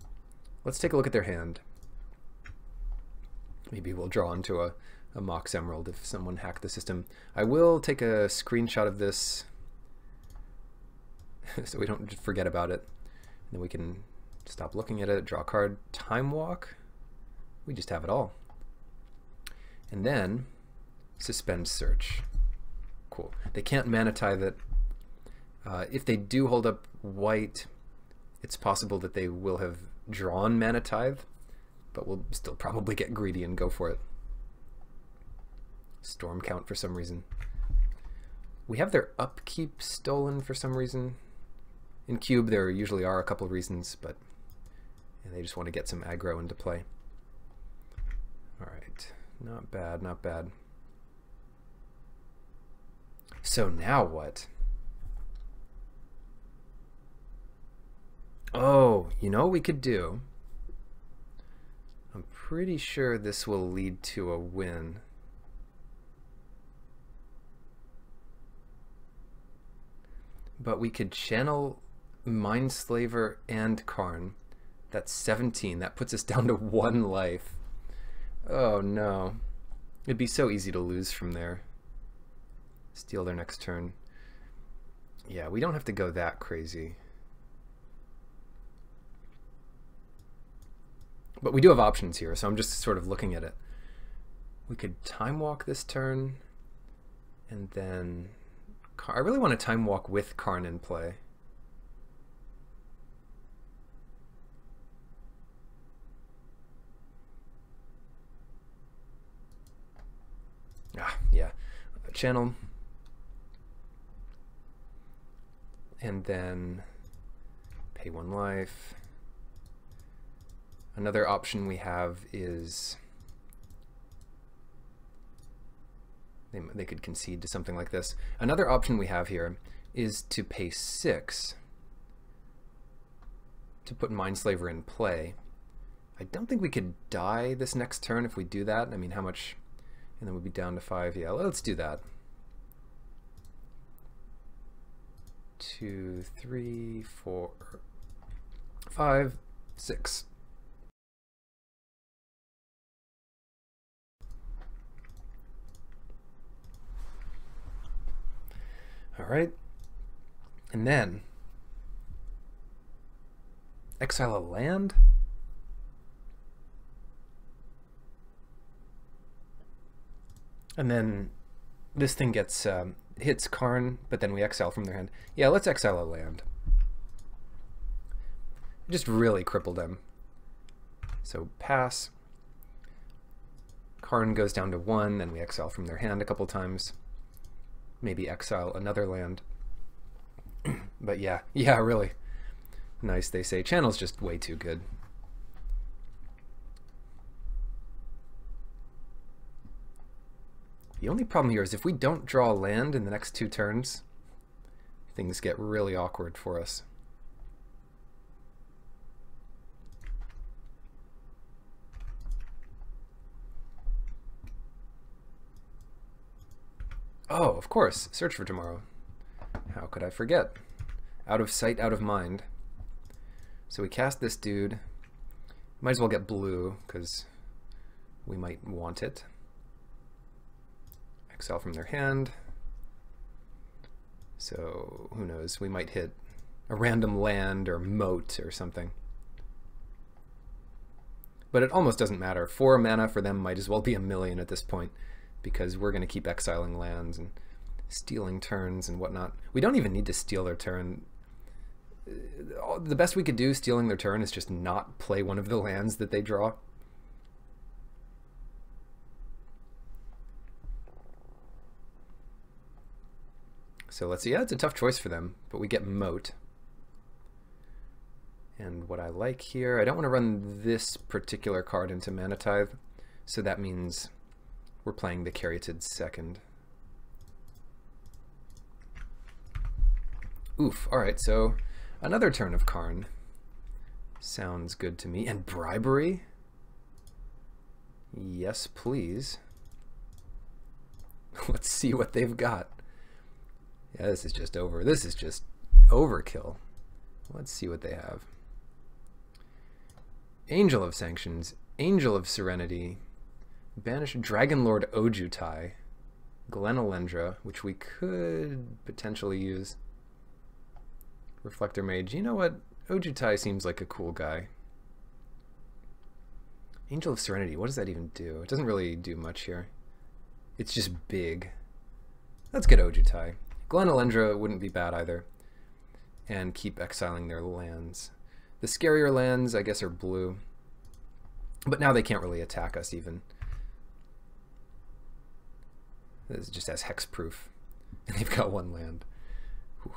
let's take a look at their hand. Maybe we'll draw into a Mox Emerald if someone hacked the system. I will take a screenshot of this so we don't forget about it. And then we can stop looking at it, draw a card, Time Walk. We just have it all. And then Suspend Search. Cool. They can't Mana Tithe it. If they do hold up white, it's possible that they will have drawn Mana Tithe, but we'll still probably get greedy and go for it. Storm Count for some reason. We have their upkeep stolen for some reason. In Cube there usually are a couple of reasons, but they just want to get some aggro into play. Alright, not bad, not bad. So now what? Oh, you know what we could do? I'm pretty sure this will lead to a win. But we could channel Mindslaver and Karn. That's 17. That puts us down to 1 life. Oh no. It'd be so easy to lose from there. Steal their next turn. Yeah, we don't have to go that crazy. But we do have options here, so I'm just sort of looking at it. We could Time Walk this turn, and then... I really want to Time Walk with Karn in play. Yeah. Channel. And then pay 1 life. Another option we have is they could concede to something like this. Another option we have here is to pay 6 to put Mindslaver in play. I don't think we could die this next turn if we do that. I mean, how much? And then we'd be down to 5. Yeah, let's do that. 2, 3, 4, 5, 6. right. And then exile a land. And then this thing gets hits Karn, but then we exile from their hand. Yeah, let's exile a land. Just really cripple them. So pass. Karn goes down to 1, then we exile from their hand a couple times. Maybe exile another land. But yeah, really. Nice, they say. Channel's just way too good. The only problem here is if we don't draw a land in the next 2 turns, things get really awkward for us. Oh, of course, Search for Tomorrow. How could I forget? Out of sight, out of mind. So we cast this dude. Might as well get blue, because we might want it. Exile from their hand. So, who knows, we might hit a random land or moat or something. But it almost doesn't matter. 4 mana for them might as well be 1,000,000 at this point, because we're going to keep exiling lands and stealing turns and whatnot. We don't even need to steal their turn. The best we could do stealing their turn is just not play one of the lands that they draw. So let's see. Yeah, it's a tough choice for them, but we get Moat. And what I like here, I don't want to run this particular card into Mana Tithe, so that means we're playing the Caryatid second. Oof. Alright, so another turn of Karn. Sounds good to me. And Bribery? Yes, please. Let's see what they've got. Yeah, this is just over. This is just overkill. Let's see what they have. Angel of Sanctions, Angel of Serenity, Banish Dragon Lord Ojutai, Glenalendra, which we could potentially use. Reflector Mage. You know what? Ojutai seems like a cool guy. Angel of Serenity, what does that even do? It doesn't really do much here. It's just big. Let's get Ojutai. Glenalendra wouldn't be bad either. And keep exiling their lands. The scarier lands, I guess, are blue. But now they can't really attack us even. This just has hexproof. And they've got 1 land. Whew.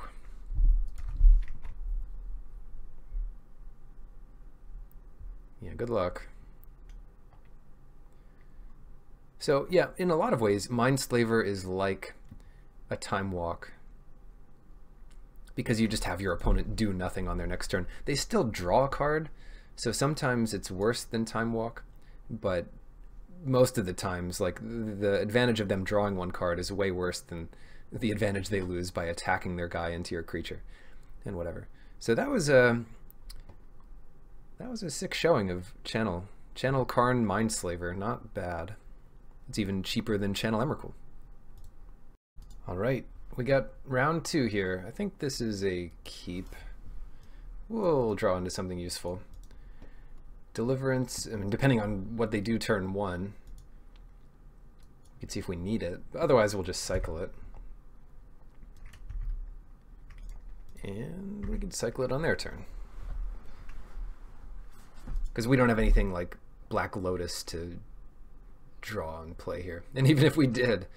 Yeah, good luck. So yeah, in a lot of ways, Mindslaver is like a Time Walk, because you just have your opponent do nothing on their next turn. They still draw a card, so sometimes it's worse than Time Walk, but most of the times, like, the advantage of them drawing 1 card is way worse than the advantage they lose by attacking their guy into your creature and whatever. So that was a sick showing of Channel Karn Mindslaver. Not bad. It's even cheaper than Channel Emrakul. All right, we got round 2 here. I think this is a keep. We'll draw into something useful. Deliverance, I mean, depending on what they do turn 1, we can see if we need it. Otherwise, we'll just cycle it. And we can cycle it on their turn. Because we don't have anything like Black Lotus to draw and play here. And even if we did,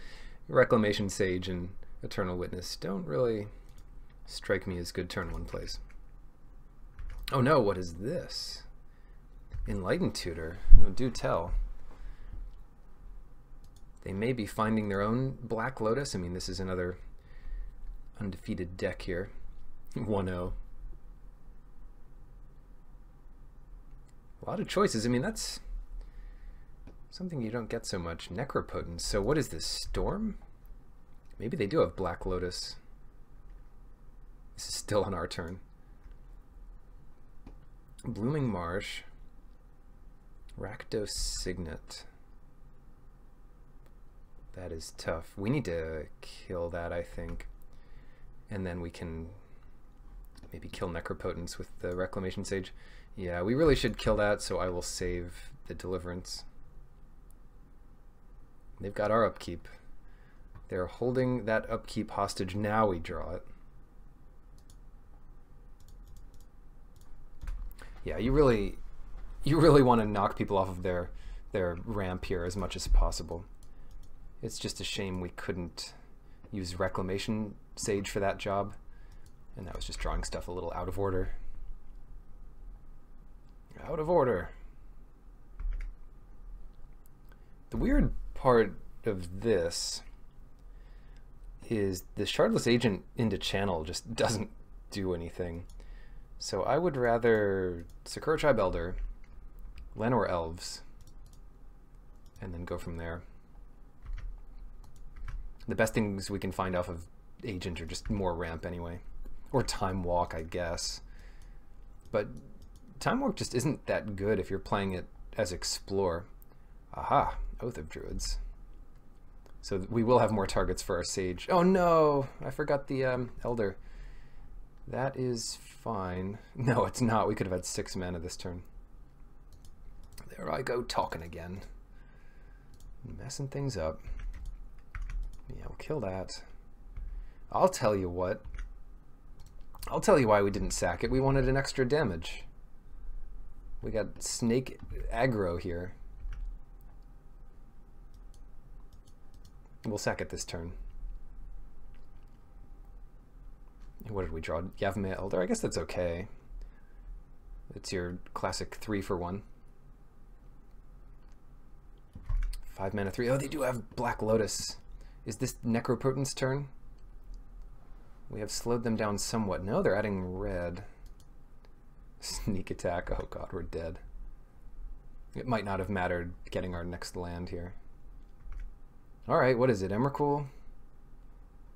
Reclamation Sage and Eternal Witness don't really strike me as good turn 1 plays. Oh no, what is this? Enlightened Tutor. Oh, do tell. They may be finding their own Black Lotus. I mean, this is another undefeated deck here. 1-0. A lot of choices. I mean, that's something you don't get so much. Necropotence. So what is this? Storm? Maybe they do have Black Lotus. This is still on our turn. Blooming Marsh. Rakdos Signet. That is tough. We need to kill that, I think. and then we can maybe kill Necropotence with the Reclamation Sage. Yeah, we really should kill that, so I will save the Deliverance. They've got our upkeep. They're holding that upkeep hostage. Now we draw it. Yeah, you really want to knock people off of their ramp here as much as possible. It's just a shame we couldn't use Reclamation Sage for that job, and that was just drawing stuff a little out of order. Out of order. The weird part of this is the Shardless Agent into channel just doesn't do anything. So I would rather Sakura Tribe Elder, Llanowar Elves, and then go from there. The best things we can find off of Agent are just more ramp anyway. Or Time Walk, I guess. But Time Walk just isn't that good if you're playing it as Explore. Aha, Oath of Druids. So we will have more targets for our Sage. Oh no, I forgot the Elder. That is fine. No, it's not. We could have had 6 mana this turn. There I go talking again. Messing things up. Yeah, we'll kill that. I'll tell you what. I'll tell you why we didn't sack it. We wanted an extra damage. We got snake aggro here. We'll sack it this turn. What did we draw? Yavimaya Elder? I guess that's okay. It's your classic 3-for-1. 5 mana 3. Oh, they do have Black Lotus. Is this Necropotent's turn? We have slowed them down somewhat. No, they're adding red. Sneak attack. Oh god, we're dead. It might not have mattered getting our next land here. Alright, what is it? Emrakul?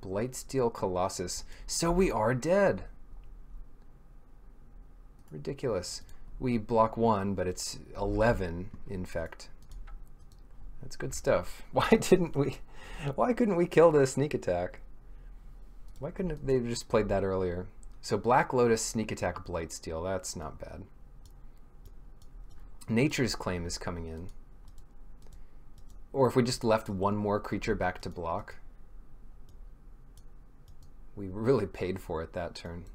Blightsteel Colossus. So we are dead! Ridiculous. We block 1, but it's 11 infect. That's good stuff. Why couldn't we kill the sneak attack? Why couldn't they have just played that earlier? So Black Lotus, sneak attack, Blightsteel. That's not bad. Nature's Claim is coming in. Or if we just left one more creature back to block. We really paid for it that turn.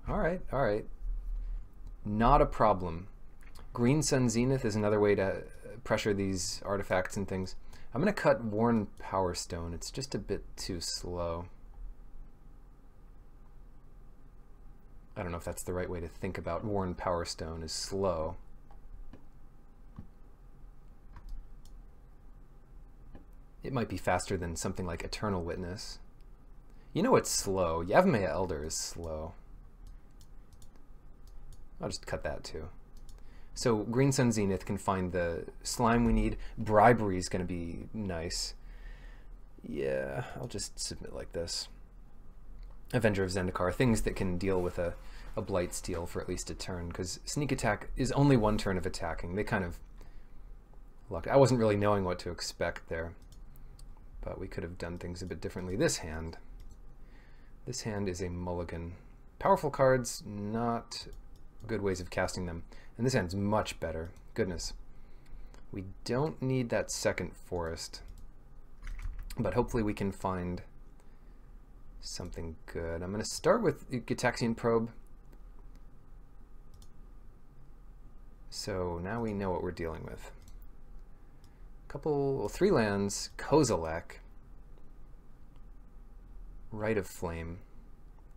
Alright, alright. Not a problem. Green Sun Zenith is another way to pressure these artifacts and things. I'm going to cut Worn Power Stone. It's just a bit too slow. I don't know if that's the right way to think about Worn Power Stone is slow. It might be faster than something like Eternal Witness. You know it's slow. Yavimaya Elder is slow. I'll just cut that too. So Green Sun Zenith can find the slime we need. Bribery is going to be nice. Yeah, I'll just submit like this. Avenger of Zendikar, things that can deal with a Blightsteel for at least a turn, because Sneak Attack is only 1 turn of attacking. They kind of luck. I wasn't really knowing what to expect there, but we could have done things a bit differently. This hand is a mulligan. Powerful cards, not good ways of casting them. And this hand's much better. Goodness. We don't need that second forest, but hopefully we can find something good. I'm going to start with Gitaxian Probe. So now we know what we're dealing with. 3 lands, Kozilek, Rite of Flame,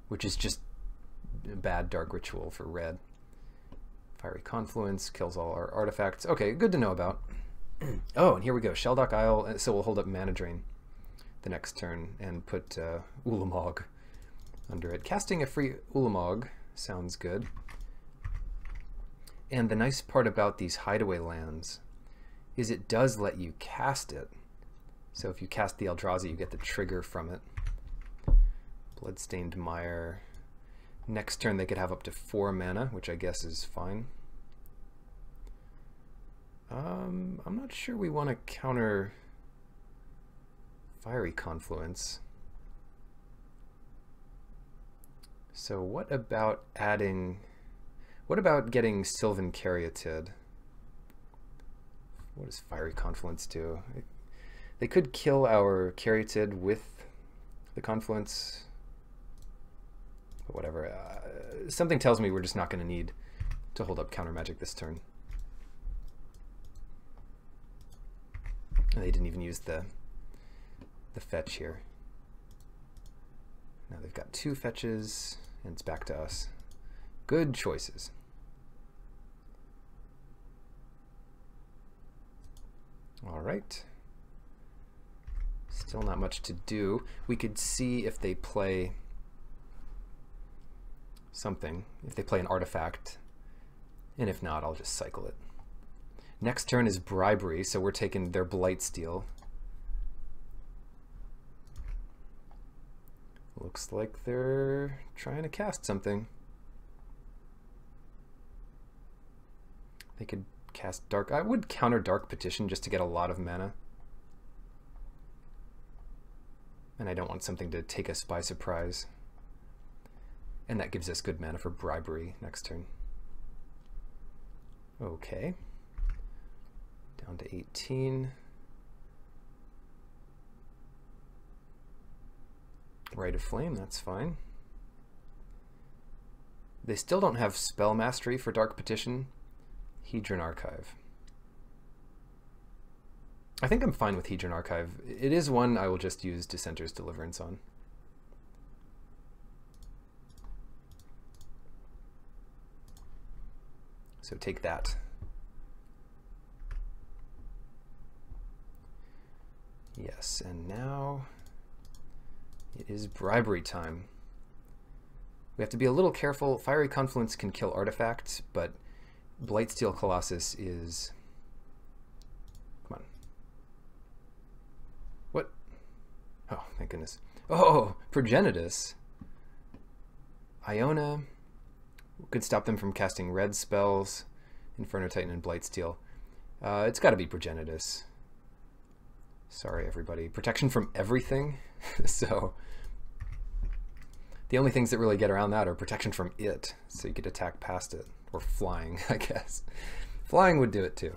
which is just a bad Dark Ritual for red. Fiery Confluence kills all our artifacts. Okay, good to know about. Oh, and here we go. Sheldock Isle, so we'll hold up Mana Drain the next turn and put Ulamog under it. Casting a free Ulamog sounds good. And the nice part about these hideaway lands is it does let you cast it. So if you cast the Eldrazi, you get the trigger from it. Bloodstained Mire. Next turn they could have up to 4 mana, which I guess is fine. I'm not sure we want to counter Fiery Confluence. So what about adding... What about getting Sylvan Caryatid? What does Fiery Confluence do? They could kill our Caryatid with the Confluence, but whatever. Something tells me we're just not going to need to hold up counter magic this turn. And they didn't even use the fetch here. Now they've got 2 fetches, and it's back to us. Good choices. All right. Still not much to do. We could see if they play something, if they play an artifact, and if not, I'll just cycle it. Next turn is Bribery, so we're taking their Blightsteel. Looks like they're trying to cast something. They could cast Dark... I would counter Dark Petition just to get a lot of mana. And I don't want something to take us by surprise. And that gives us good mana for Bribery next turn. Okay. Down to 18. Rite of Flame, that's fine. They still don't have Spell Mastery for Dark Petition. Hedron Archive. I think I'm fine with Hedron Archive. It is one I will just use Dissenter's Deliverance on. So take that. Yes, and now it is Bribery time. We have to be a little careful. Fiery Confluence can kill artifacts, but Blightsteel Colossus is... Come on. What? Oh, thank goodness. Oh, Progenitus. Iona. Could stop them from casting red spells. Inferno Titan and Blightsteel. It's got to be Progenitus. Sorry, everybody. Protection from everything. So the only things that really get around that are protection from it. So you could attack past it. Or flying, I guess. Flying would do it too.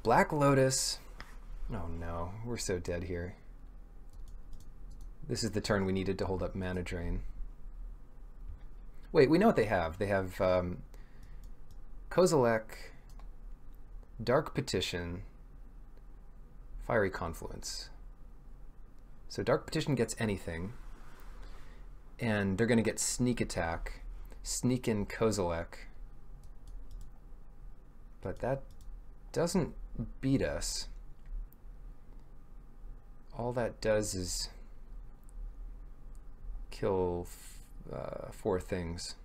Black Lotus. Oh no, we're so dead here. This is the turn we needed to hold up Mana Drain. Wait, we know what they have. They have Kozilek, Dark Petition, Fiery Confluence. So Dark Petition gets anything, and they're going to get Sneak Attack, Sneak in Kozilek, but that doesn't beat us. All that does is kill 4 things.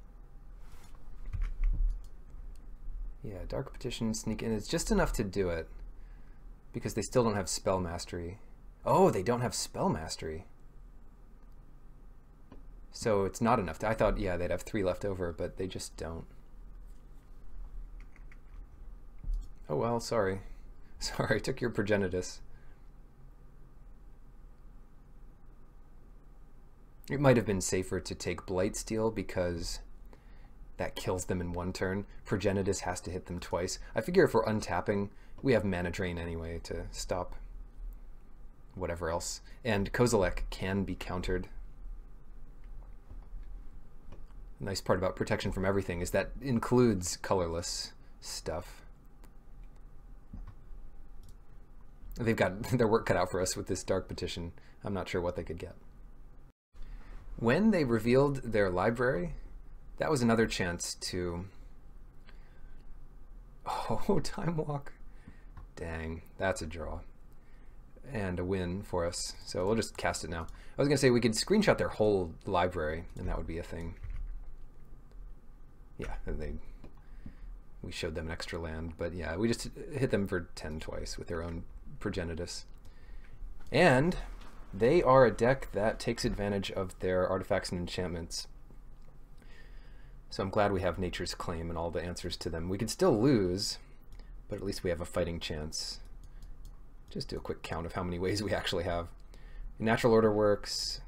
Yeah, Dark Petition, Sneak in. It's just enough to do it because they still don't have Spell Mastery. Oh, they don't have Spell Mastery. So it's not enough. I thought, yeah, they'd have 3 left over, but they just don't. Oh well, sorry. Sorry, I took your Progenitus. It might have been safer to take Blightsteel because that kills them in 1 turn. Progenitus has to hit them twice. I figure if we're untapping, we have Mana Drain anyway to stop whatever else. And Kozilek can be countered. The nice part about protection from everything is that includes colorless stuff. They've got their work cut out for us with this Dark Petition. I'm not sure what they could get. When they revealed their library, that was another chance to... Oh, Time Walk. Dang, that's a draw. And a win for us. So we'll just cast it now. I was going to say we could screenshot their whole library, and that would be a thing. Yeah, we showed them an extra land, but yeah, we just hit them for 10 twice with their own Progenitus. And they are a deck that takes advantage of their artifacts and enchantments. So I'm glad we have Nature's Claim and all the answers to them. We could still lose, but at least we have a fighting chance. Just do a quick count of how many ways we actually have. Natural Order works,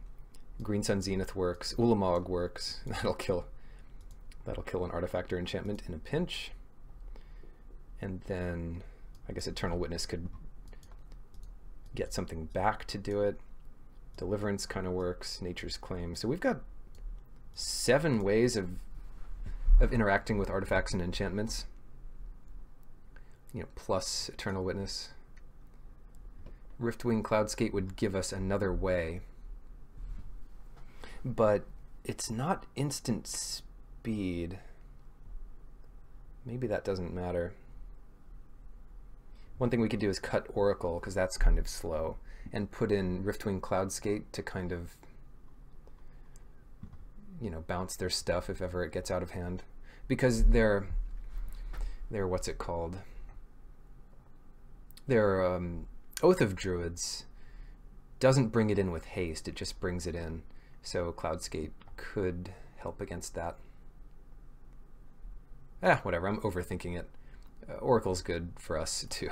Green Sun Zenith works. Ulamog works. That'll kill an artifact or enchantment in a pinch. And then I guess Eternal Witness could get something back to do it. Deliverance kind of works. Nature's Claim. So we've got 7 ways of interacting with artifacts and enchantments. You know, plus Eternal Witness. Riftwing Cloudskate would give us another way, but it's not instant speed. Maybe that doesn't matter. One thing we could do is cut Oracle, because that's kind of slow, and put in Riftwing Cloudskate to kind of, you know, bounce their stuff if ever it gets out of hand. Because they're what's it called? Their Oath of Druids doesn't bring it in with haste, it just brings it in. So Cloudskate could help against that. Whatever, I'm overthinking it. Oracle's good for us too.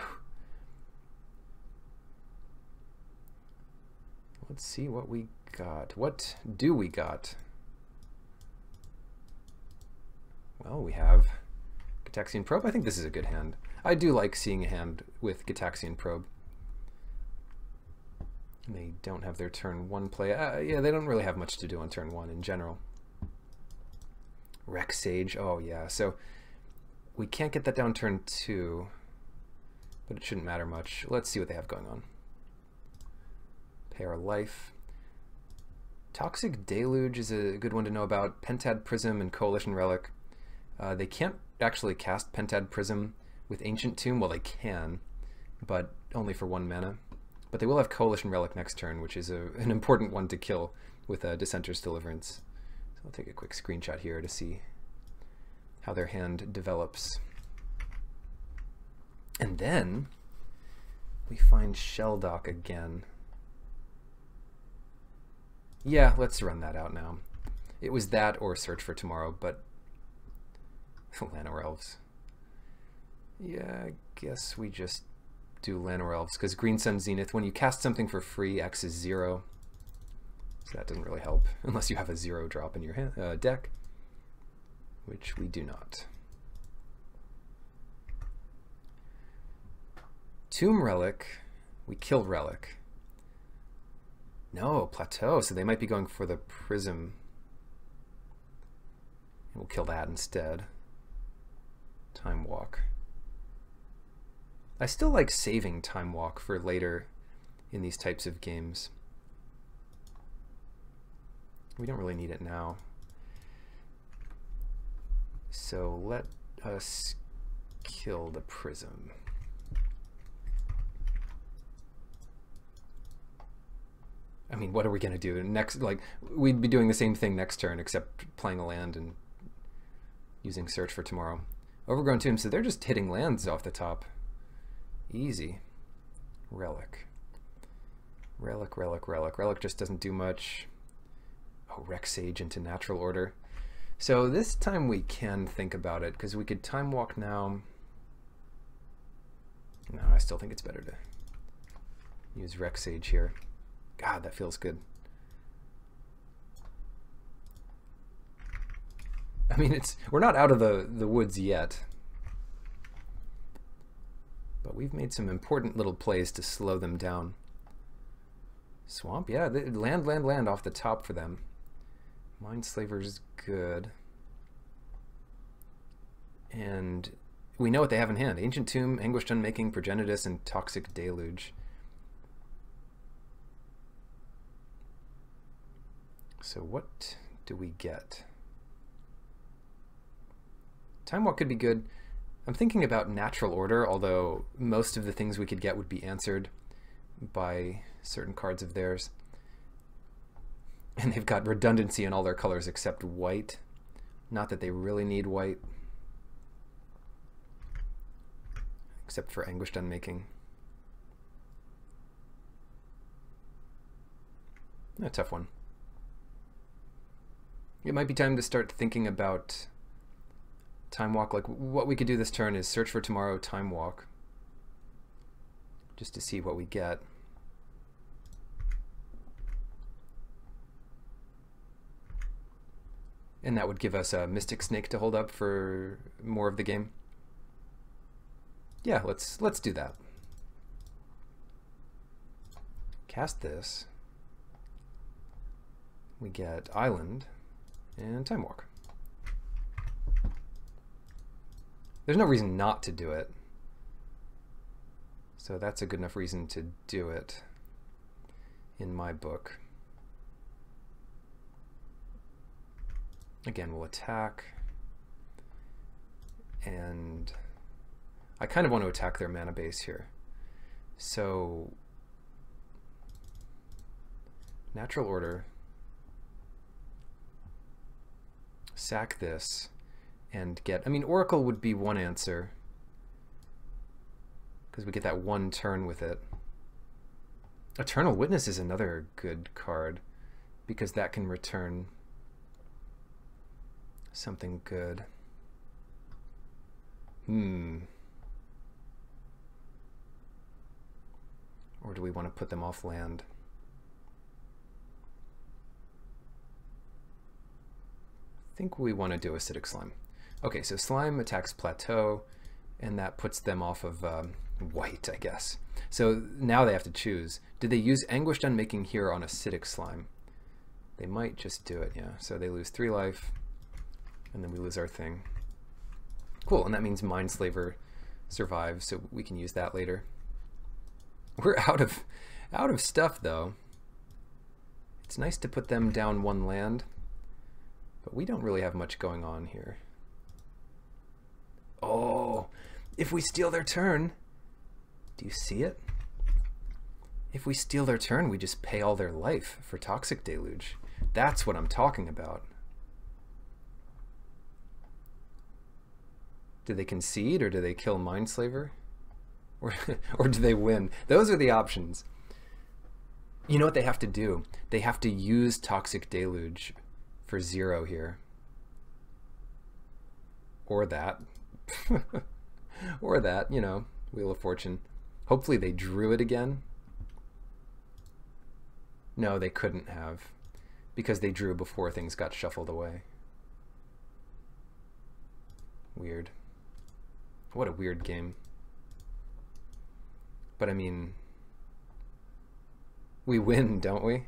Let's see what we got. What do we got? Well, we have Gitaxian Probe. I think this is a good hand. I do like seeing a hand with Gitaxian Probe. They don't have their turn 1 play. Yeah, they don't really have much to do on turn 1 in general. Rex Sage, oh yeah. So we can't get that down turn 2, but it shouldn't matter much. Let's see what they have going on. Pay our life. Toxic Deluge is a good one to know about. Pentad Prism and Coalition Relic. They can't actually cast Pentad Prism with Ancient Tomb. Well, they can, but only for 1 mana. But they will have Coalition Relic next turn, which is an important one to kill with Dissenter's Deliverance. So I'll take a quick screenshot here to see how their hand develops. And then we find Shelldock again. Yeah, let's run that out now. It was that or Search for Tomorrow, but Llanowar Elves. Yeah, I guess we just do Llanowar Elves, because Green Sun Zenith, when you cast something for free, X is 0. So that doesn't really help, unless you have a 0 drop in your deck, which we do not. Tomb Relic, we kill Relic. No, Plateau, so they might be going for the Prism. We'll kill that instead. Time Walk. I still like saving Time Walk for later in these types of games. We don't really need it now. So let us kill the Prism. I mean, what are we going to do next? Like, we'd be doing the same thing next turn, except playing a land and using Search for Tomorrow. Overgrown Tomb, so they're just hitting lands off the top. Easy. Relic. Relic, Relic, Relic. Relic just doesn't do much. Oh, Rex Sage into Natural Order. So this time we can think about it, because we could Time Walk now. No, I still think it's better to use Rex Sage here. God, that feels good. I mean, we're not out of the woods yet, but we've made some important little plays to slow them down. Swamp, yeah, land, land, land off the top for them. Mindslaver's good. And we know what they have in hand. Ancient Tomb, Anguished Unmaking, Progenitus, and Toxic Deluge. So what do we get? Time Walk could be good. I'm thinking about Natural Order, although most of the things we could get would be answered by certain cards of theirs. And they've got redundancy in all their colors except white. Not that they really need white. Except for Anguished Unmaking. A tough one. It might be time to start thinking about Time Walk. Like, what we could do this turn is Search for Tomorrow, Time Walk, just to see what we get. And that would give us a Mystic Snake to hold up for more of the game. Yeah, let's do that. Cast this. We get Island and Time Walk. There's no reason not to do it. So that's a good enough reason to do it in my book. Again, we'll attack. And I kind of want to attack their mana base here. So natural order. Sack this and get, I mean, Oracle would be one answer because we get that one turn with it. Eternal Witness is another good card because that can return something good. Or do we want to put them off land? I think we want to do Acidic Slime. Okay, so Slime attacks Plateau, and that puts them off of white, I guess. So now they have to choose. Did they use Anguished Unmaking here on Acidic Slime? They might just do it, yeah. So they lose 3 life, and then we lose our thing. Cool, and that means Mindslaver survives, so we can use that later. We're out of stuff, though. It's nice to put them down 1 land, but we don't really have much going on here. Oh, if we steal their turn, do you see it? If we steal their turn, we just pay all their life for Toxic Deluge. That's what I'm talking about. Do they concede, or do they kill Mindslaver? Or do they win? Those are the options. You know what they have to do? They have to use Toxic Deluge for 0 here. Or that. Or that, you know, Wheel of Fortune. Hopefully they drew it again. No, they couldn't have, because they drew before things got shuffled away. Weird. What a weird game. But I mean, we win, don't we?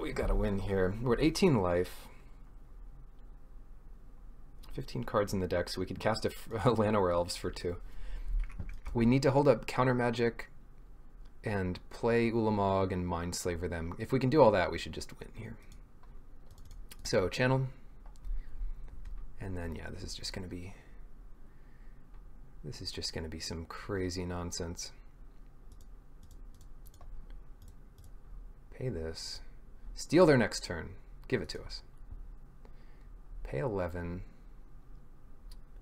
We gotta win here. We're at 18 life. 15 cards in the deck, so we could cast a Llanowar Elves for 2. We need to hold up Counter Magic and play Ulamog and Mindslaver them. If we can do all that, we should just win here. So channel, and then yeah, this is just gonna be some crazy nonsense. Pay this. Steal their next turn. Give it to us. Pay 11.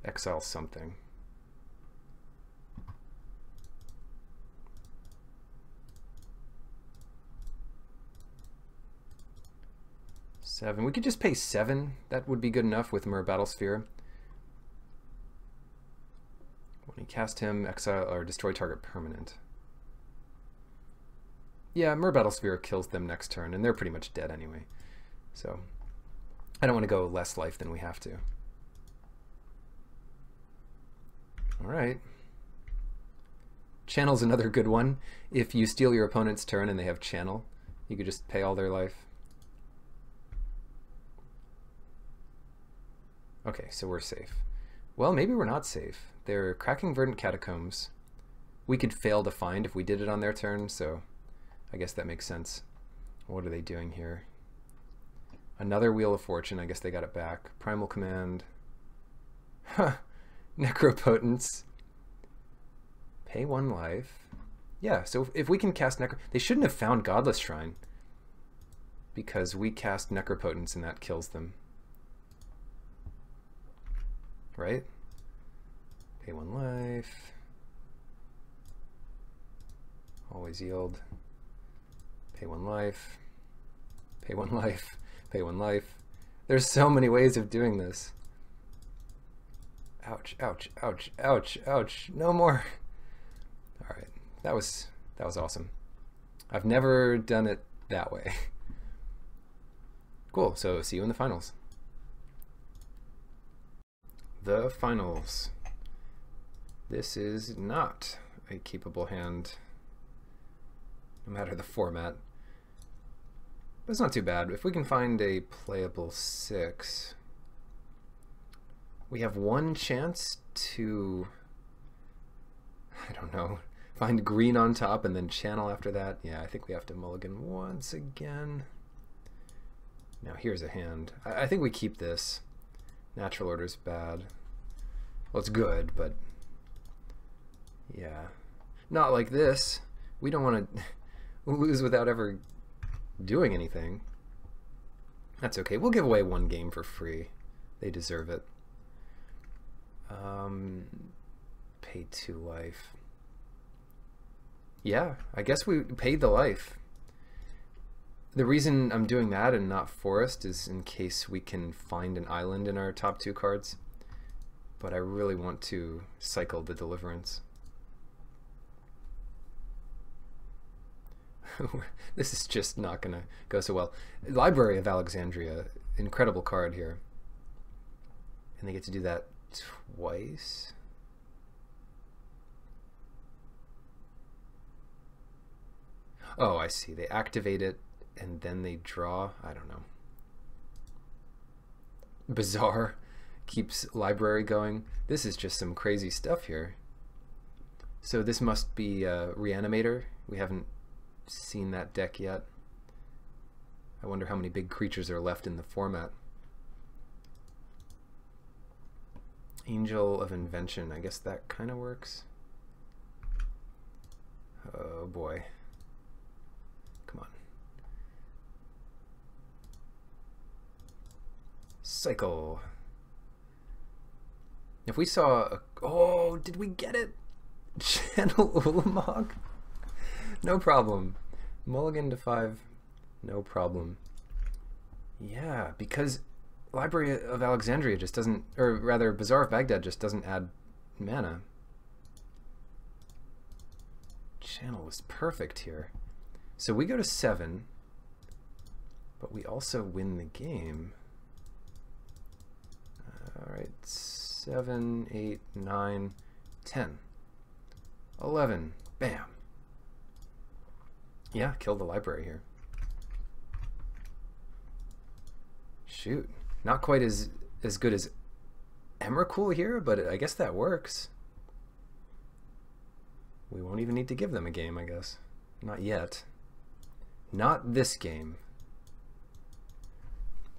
Exile something. Seven. We could just pay 7. That would be good enough with Myr Battlesphere. When you cast him, exile or destroy target permanent. Yeah, Myr Battlesphere kills them next turn, and they're pretty much dead anyway. So I don't want to go less life than we have to. All right. Channel's another good one. If you steal your opponent's turn and they have Channel, you could just pay all their life. Okay, so we're safe. Well, maybe we're not safe. They're cracking Verdant Catacombs. We could fail to find if we did it on their turn, so I guess that makes sense. What are they doing here? Another Wheel of Fortune. I guess they got it back. Primal Command. Huh. Necropotence. Pay 1 life. Yeah, so if we can cast they shouldn't have found Godless Shrine, because we cast Necropotence and that kills them. Right? Pay 1 life. Always yield. Pay 1 life. Pay 1 life. Pay 1 life. There's so many ways of doing this. Ouch, ouch, ouch, ouch, ouch. No more. All right. That was awesome. I've never done it that way. Cool, so see you in the finals. The finals. This is not a keepable hand, no matter the format. But it's not too bad. If we can find a playable 6, we have one chance to, I don't know, find green on top and then channel after that. Yeah, I think we have to mulligan once again. Now here's a hand. I think we keep this. Natural order's bad. Well, it's good, but yeah. Not like this. We don't want to lose without ever doing anything. That's okay. We'll give away one game for free. They deserve it. Pay 2 life. Yeah, I guess we paid the life. The reason I'm doing that and not forest is in case we can find an island in our top 2 cards. But I really want to cycle the deliverance. This is just not gonna go so well. Library of Alexandria, incredible card here. And they get to do that twice. Oh, I see. They activate it and then they draw. I don't know. Bizarre. Keeps library going. This is just some crazy stuff here. So this must be Reanimator. We haven't seen that deck yet. I wonder how many big creatures are left in the format. Angel of Invention. I guess that kind of works. Oh boy. Come on. Cycle. If we saw a, oh, did we get it? Channel Ulamog? No problem. Mulligan to 5, no problem. Yeah, because Library of Alexandria just doesn't, or rather Bazaar of Baghdad just doesn't add mana. Channel was perfect here. So we go to 7, but we also win the game. All right, 7, 8, 9, 10, 11, bam. Yeah, kill the library here. Shoot, not quite as good as Emrakul here, but I guess that works. We won't even need to give them a game, I guess. Not yet. Not this game.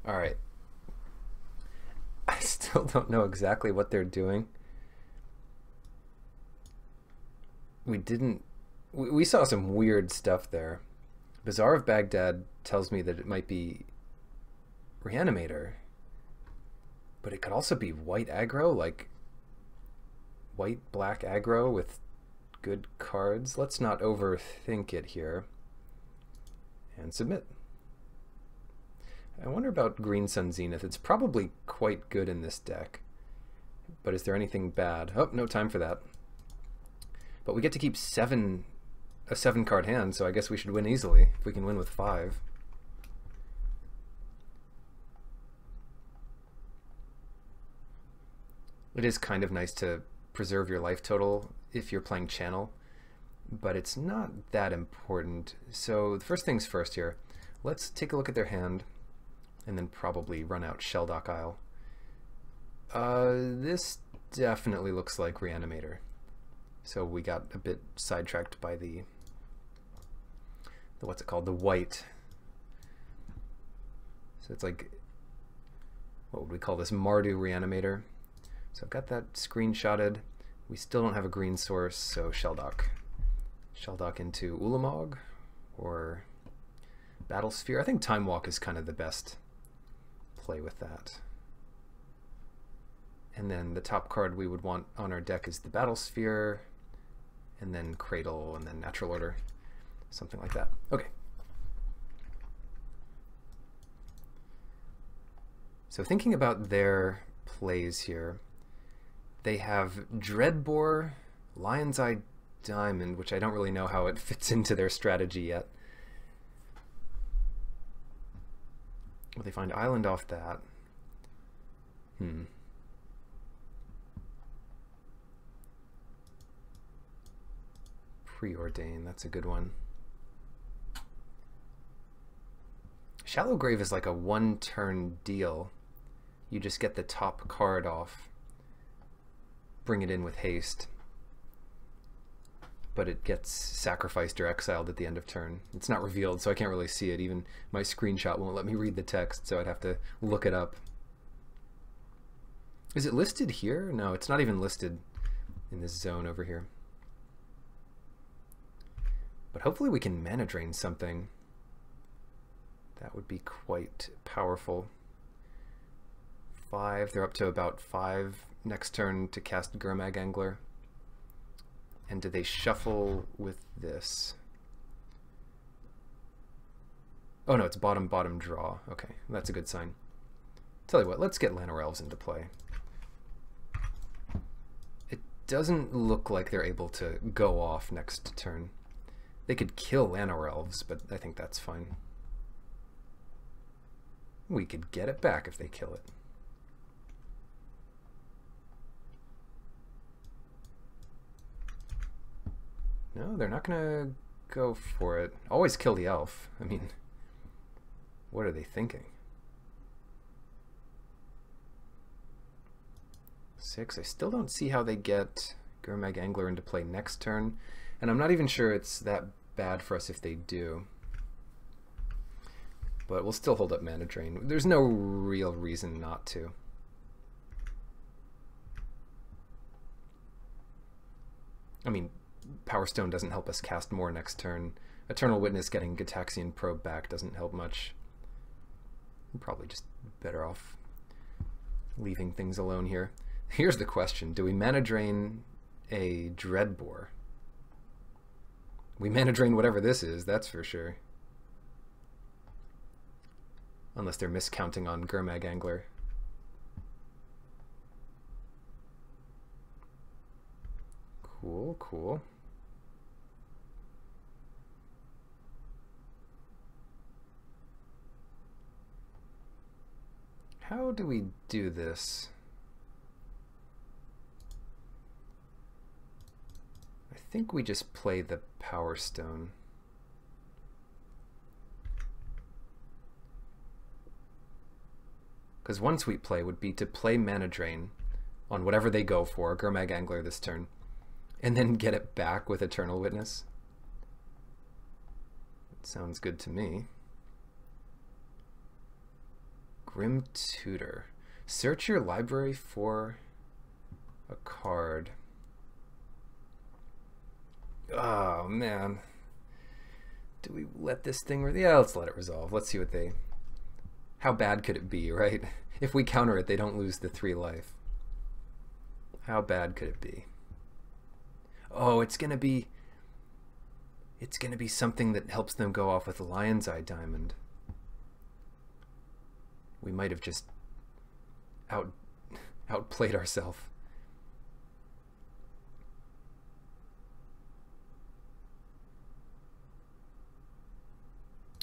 All right. I still don't know exactly what they're doing. We saw some weird stuff there. Bazaar of Baghdad tells me that it might be Reanimator, but it could also be white aggro, like white-black aggro with good cards. Let's not overthink it here. And submit. I wonder about Green Sun Zenith. It's probably quite good in this deck, but is there anything bad? Oh, no time for that. But we get to keep a 7-card hand, so I guess we should win easily if we can win with 5. It is kind of nice to preserve your life total if you're playing Channel, but it's not that important. So the first things first here, let's take a look at their hand and then probably run out Shelldock Isle. This definitely looks like Reanimator. So we got a bit sidetracked by the what's it called? The white. So it's like, what would we call this? Mardu Reanimator. So I've got that screenshotted. We still don't have a green source, so Shelldock. Shelldock into Ulamog or Battlesphere. I think Time Walk is kind of the best play with that. And then the top card we would want on our deck is the Battlesphere, and then Cradle, and then Natural Order. Something like that. Okay. So thinking about their plays here, they have Dreadbore, Lion's Eye Diamond, which I don't really know how it fits into their strategy yet. Well, they find island off that. Preordain, that's a good one. Shallow Grave is like a one-turn deal. You just get the top card off, bring it in with haste, but it gets sacrificed or exiled at the end of turn. It's not revealed, so I can't really see it. Even my screenshot won't let me read the text, so I'd have to look it up. Is it listed here? No, it's not even listed in this zone over here. But hopefully we can mana drain something. That would be quite powerful. 5, they're up to about 5 next turn to cast Gurmag Angler. And do they shuffle with this? Oh no, it's bottom draw. Okay, that's a good sign. Tell you what, let's get Llanowar Elves into play. It doesn't look like they're able to go off next turn. They could kill Llanowar Elves, but I think that's fine. We could get it back if they kill it. No, they're not gonna go for it. Always kill the elf. I mean, what are they thinking? 6. I still don't see how they get Gurmag Angler into play next turn, and I'm not even sure it's that bad for us if they do. But we'll still hold up Mana Drain. There's no real reason not to. I mean, Power Stone doesn't help us cast more next turn. Eternal Witness getting Gitaxian Probe back doesn't help much. I'm probably just better off leaving things alone here. Here's the question. Do we Mana Drain a Dreadbore? We Mana Drain whatever this is, that's for sure. Unless they're miscounting on Gurmag Angler. Cool, cool. How do we do this? I think we just play the Power Stone. Because one sweet play would be to play Mana Drain on whatever they go for, Gurmag Angler this turn, and then get it back with Eternal Witness. That sounds good to me. Grim Tutor. Search your library for a card. Oh, man. Do we let this thing... Yeah, let's let it resolve. Let's see what they... How bad could it be, right? If we counter it, they don't lose the 3 life. How bad could it be? Oh, it's gonna be something that helps them go off with Lion's Eye Diamond. We might have just outplayed ourselves.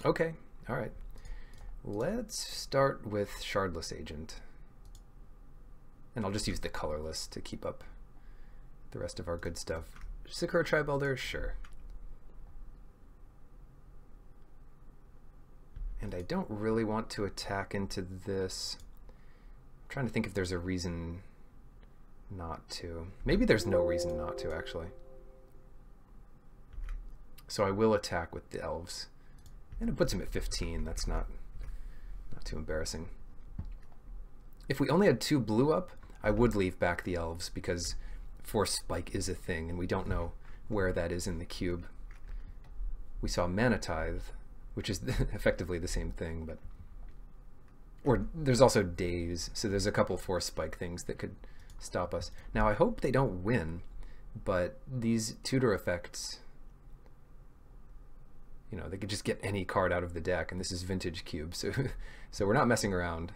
Okay, all right. Let's start with Shardless Agent. And I'll just use the colorless to keep up the rest of our good stuff. Sakura Tribe Elder, sure. And I don't really want to attack into this. I'm trying to think if there's a reason not to. Maybe there's no reason not to, actually. So I will attack with the elves. And it puts him at 15. That's not too embarrassing. If we only had 2 blue up, I would leave back the elves because Force Spike is a thing and we don't know where that is in the cube. We saw Mana Tithe, which is effectively the same thing, but... Or there's also Daze, so there's a couple Force Spike things that could stop us. Now I hope they don't win, but these tutor effects... You know, they could just get any card out of the deck, and this is Vintage Cube, so we're not messing around.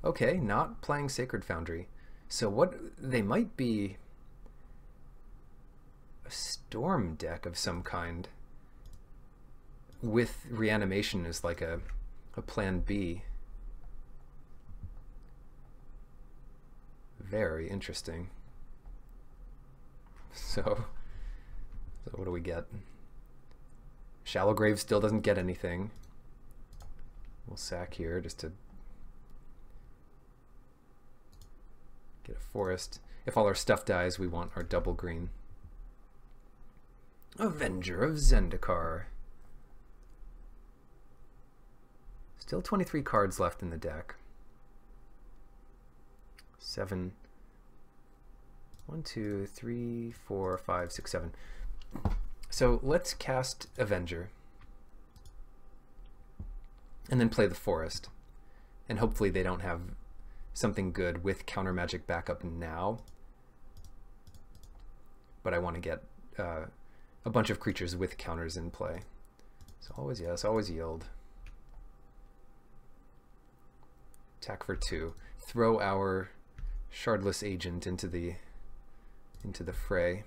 Okay, not playing Sacred Foundry. So what they might be a Storm deck of some kind. with reanimation as like a plan B. Very interesting. So what do we get? Shallow Grave still doesn't get anything. We'll sack here just to get a forest. If all our stuff dies, we want our double green. Avenger of Zendikar. Still 23 cards left in the deck. 7. 1, 2, 3, 4, 5, 6, 7. So let's cast Avenger. And then play the forest. And hopefully they don't have something good with counter magic backup now. But I want to get a bunch of creatures with counters in play. So always yes, always yield. Attack for 2. Throw our Shardless Agent into the fray.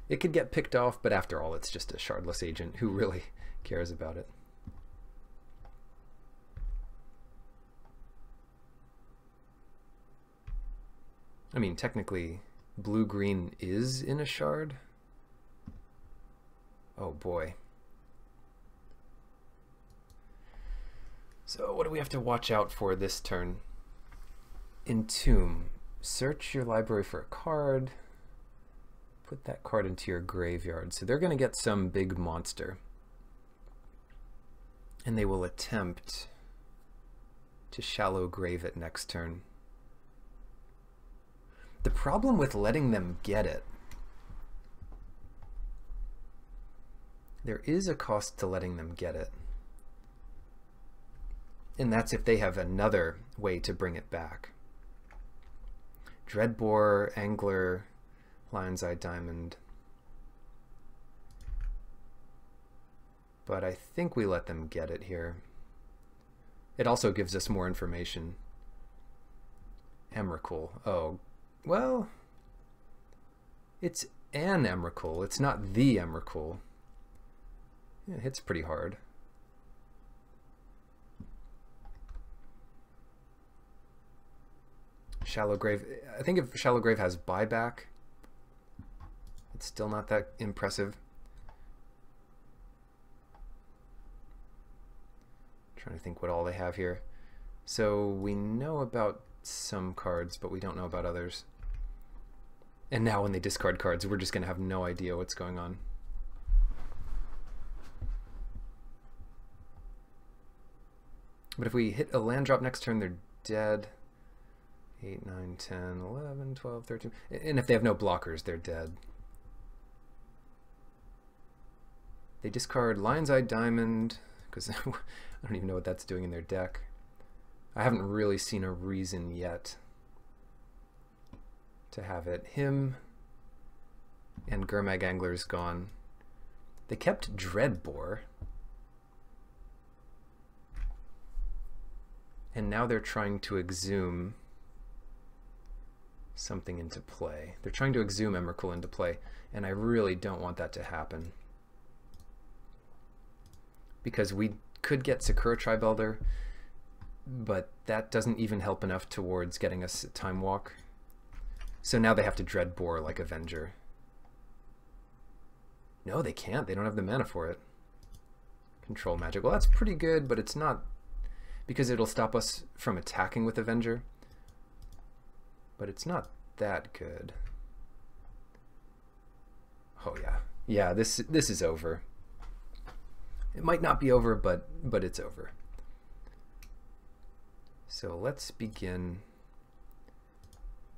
It could get picked off, but after all, it's just a Shardless Agent. Who really cares about it? I mean, technically, blue-green is in a shard. Oh boy. So what do we have to watch out for this turn? Entomb. Search your library for a card. Put that card into your graveyard. So they're going to get some big monster. And they will attempt to shallow grave it next turn. The problem with letting them get it, there is a cost to letting them get it. And that's if they have another way to bring it back. Dreadbore, Angler, Lion's Eye Diamond. But I think we let them get it here. It also gives us more information. Emrakul. Oh, well, it's an Emrakul. It's not the Emrakul. Yeah, it hits pretty hard. Shallow Grave. I think if Shallow Grave has buyback, it's still not that impressive. Trying to think what all they have here. So we know about some cards, but we don't know about others. And now when they discard cards, we're just going to have no idea what's going on. But if we hit a land drop next turn, they're dead. 8, 9, 10, 11, 12, 13. And if they have no blockers, they're dead. They discard Lion's Eye Diamond, because I don't even know what that's doing in their deck. I haven't really seen a reason yet to have it. Him and Gurmag Angler's gone. They kept Dreadbore. And now they're trying to exhume something into play. They're trying to exhume Emrakul into play, and I really don't want that to happen. Because we could get Sakura Tribe Elder, but that doesn't even help enough towards getting us Time Walk. So now they have to Dreadbore like Avenger. No, they can't. They don't have the mana for it. Control Magic. Well, that's pretty good, but it's not, because it'll stop us from attacking with Avenger. But it's not that good. Oh yeah. Yeah, this is over. It might not be over, but it's over. So let's begin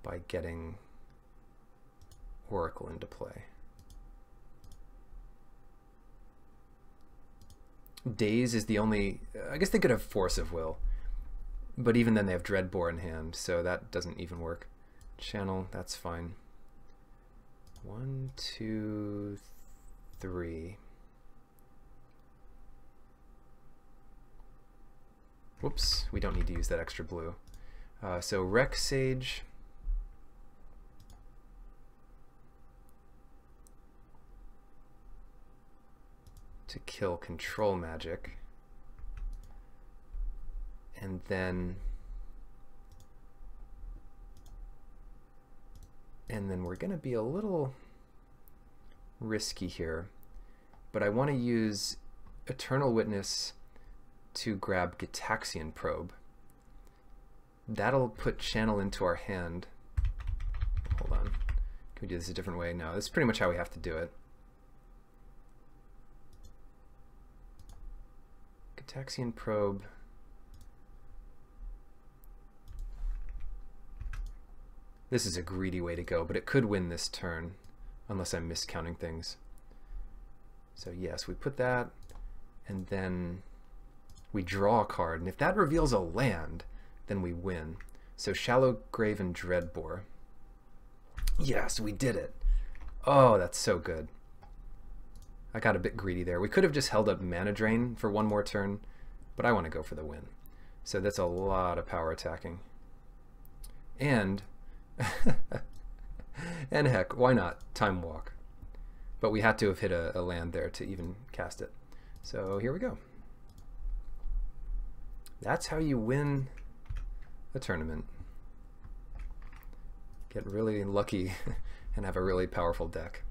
by getting Oracle into play. Daze is the only... I guess they could have Force of Will, but even then they have Dreadbore in hand, so that doesn't even work. Channel, that's fine. 1, 2, 3. Whoops, we don't need to use that extra blue. So Rex Sage. to kill control magic. And then we're going to be a little risky here, but I want to use Eternal Witness to grab Gitaxian Probe. That'll put Channel into our hand. Hold on. Can we do this a different way? No, this is pretty much how we have to do it. Gitaxian Probe. This is a greedy way to go, but it could win this turn, unless I'm miscounting things. So yes, we put that, and then we draw a card, and if that reveals a land, then we win. So Shallow Grave and Dreadbore. Yes, we did it. Oh, that's so good. I got a bit greedy there. We could have just held up Mana Drain for one more turn, but I want to go for the win. So that's a lot of power attacking. And and heck, why not Time Walk? But we had to have hit a land there to even cast it. So here we go. That's how you win a tournament. Get really lucky and have a really powerful deck.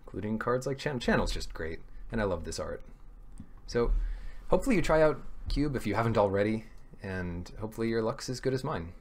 Including cards like Channel. Channel's just great, and I love this art. So hopefully you try out Cube if you haven't already, and hopefully your luck's as good as mine.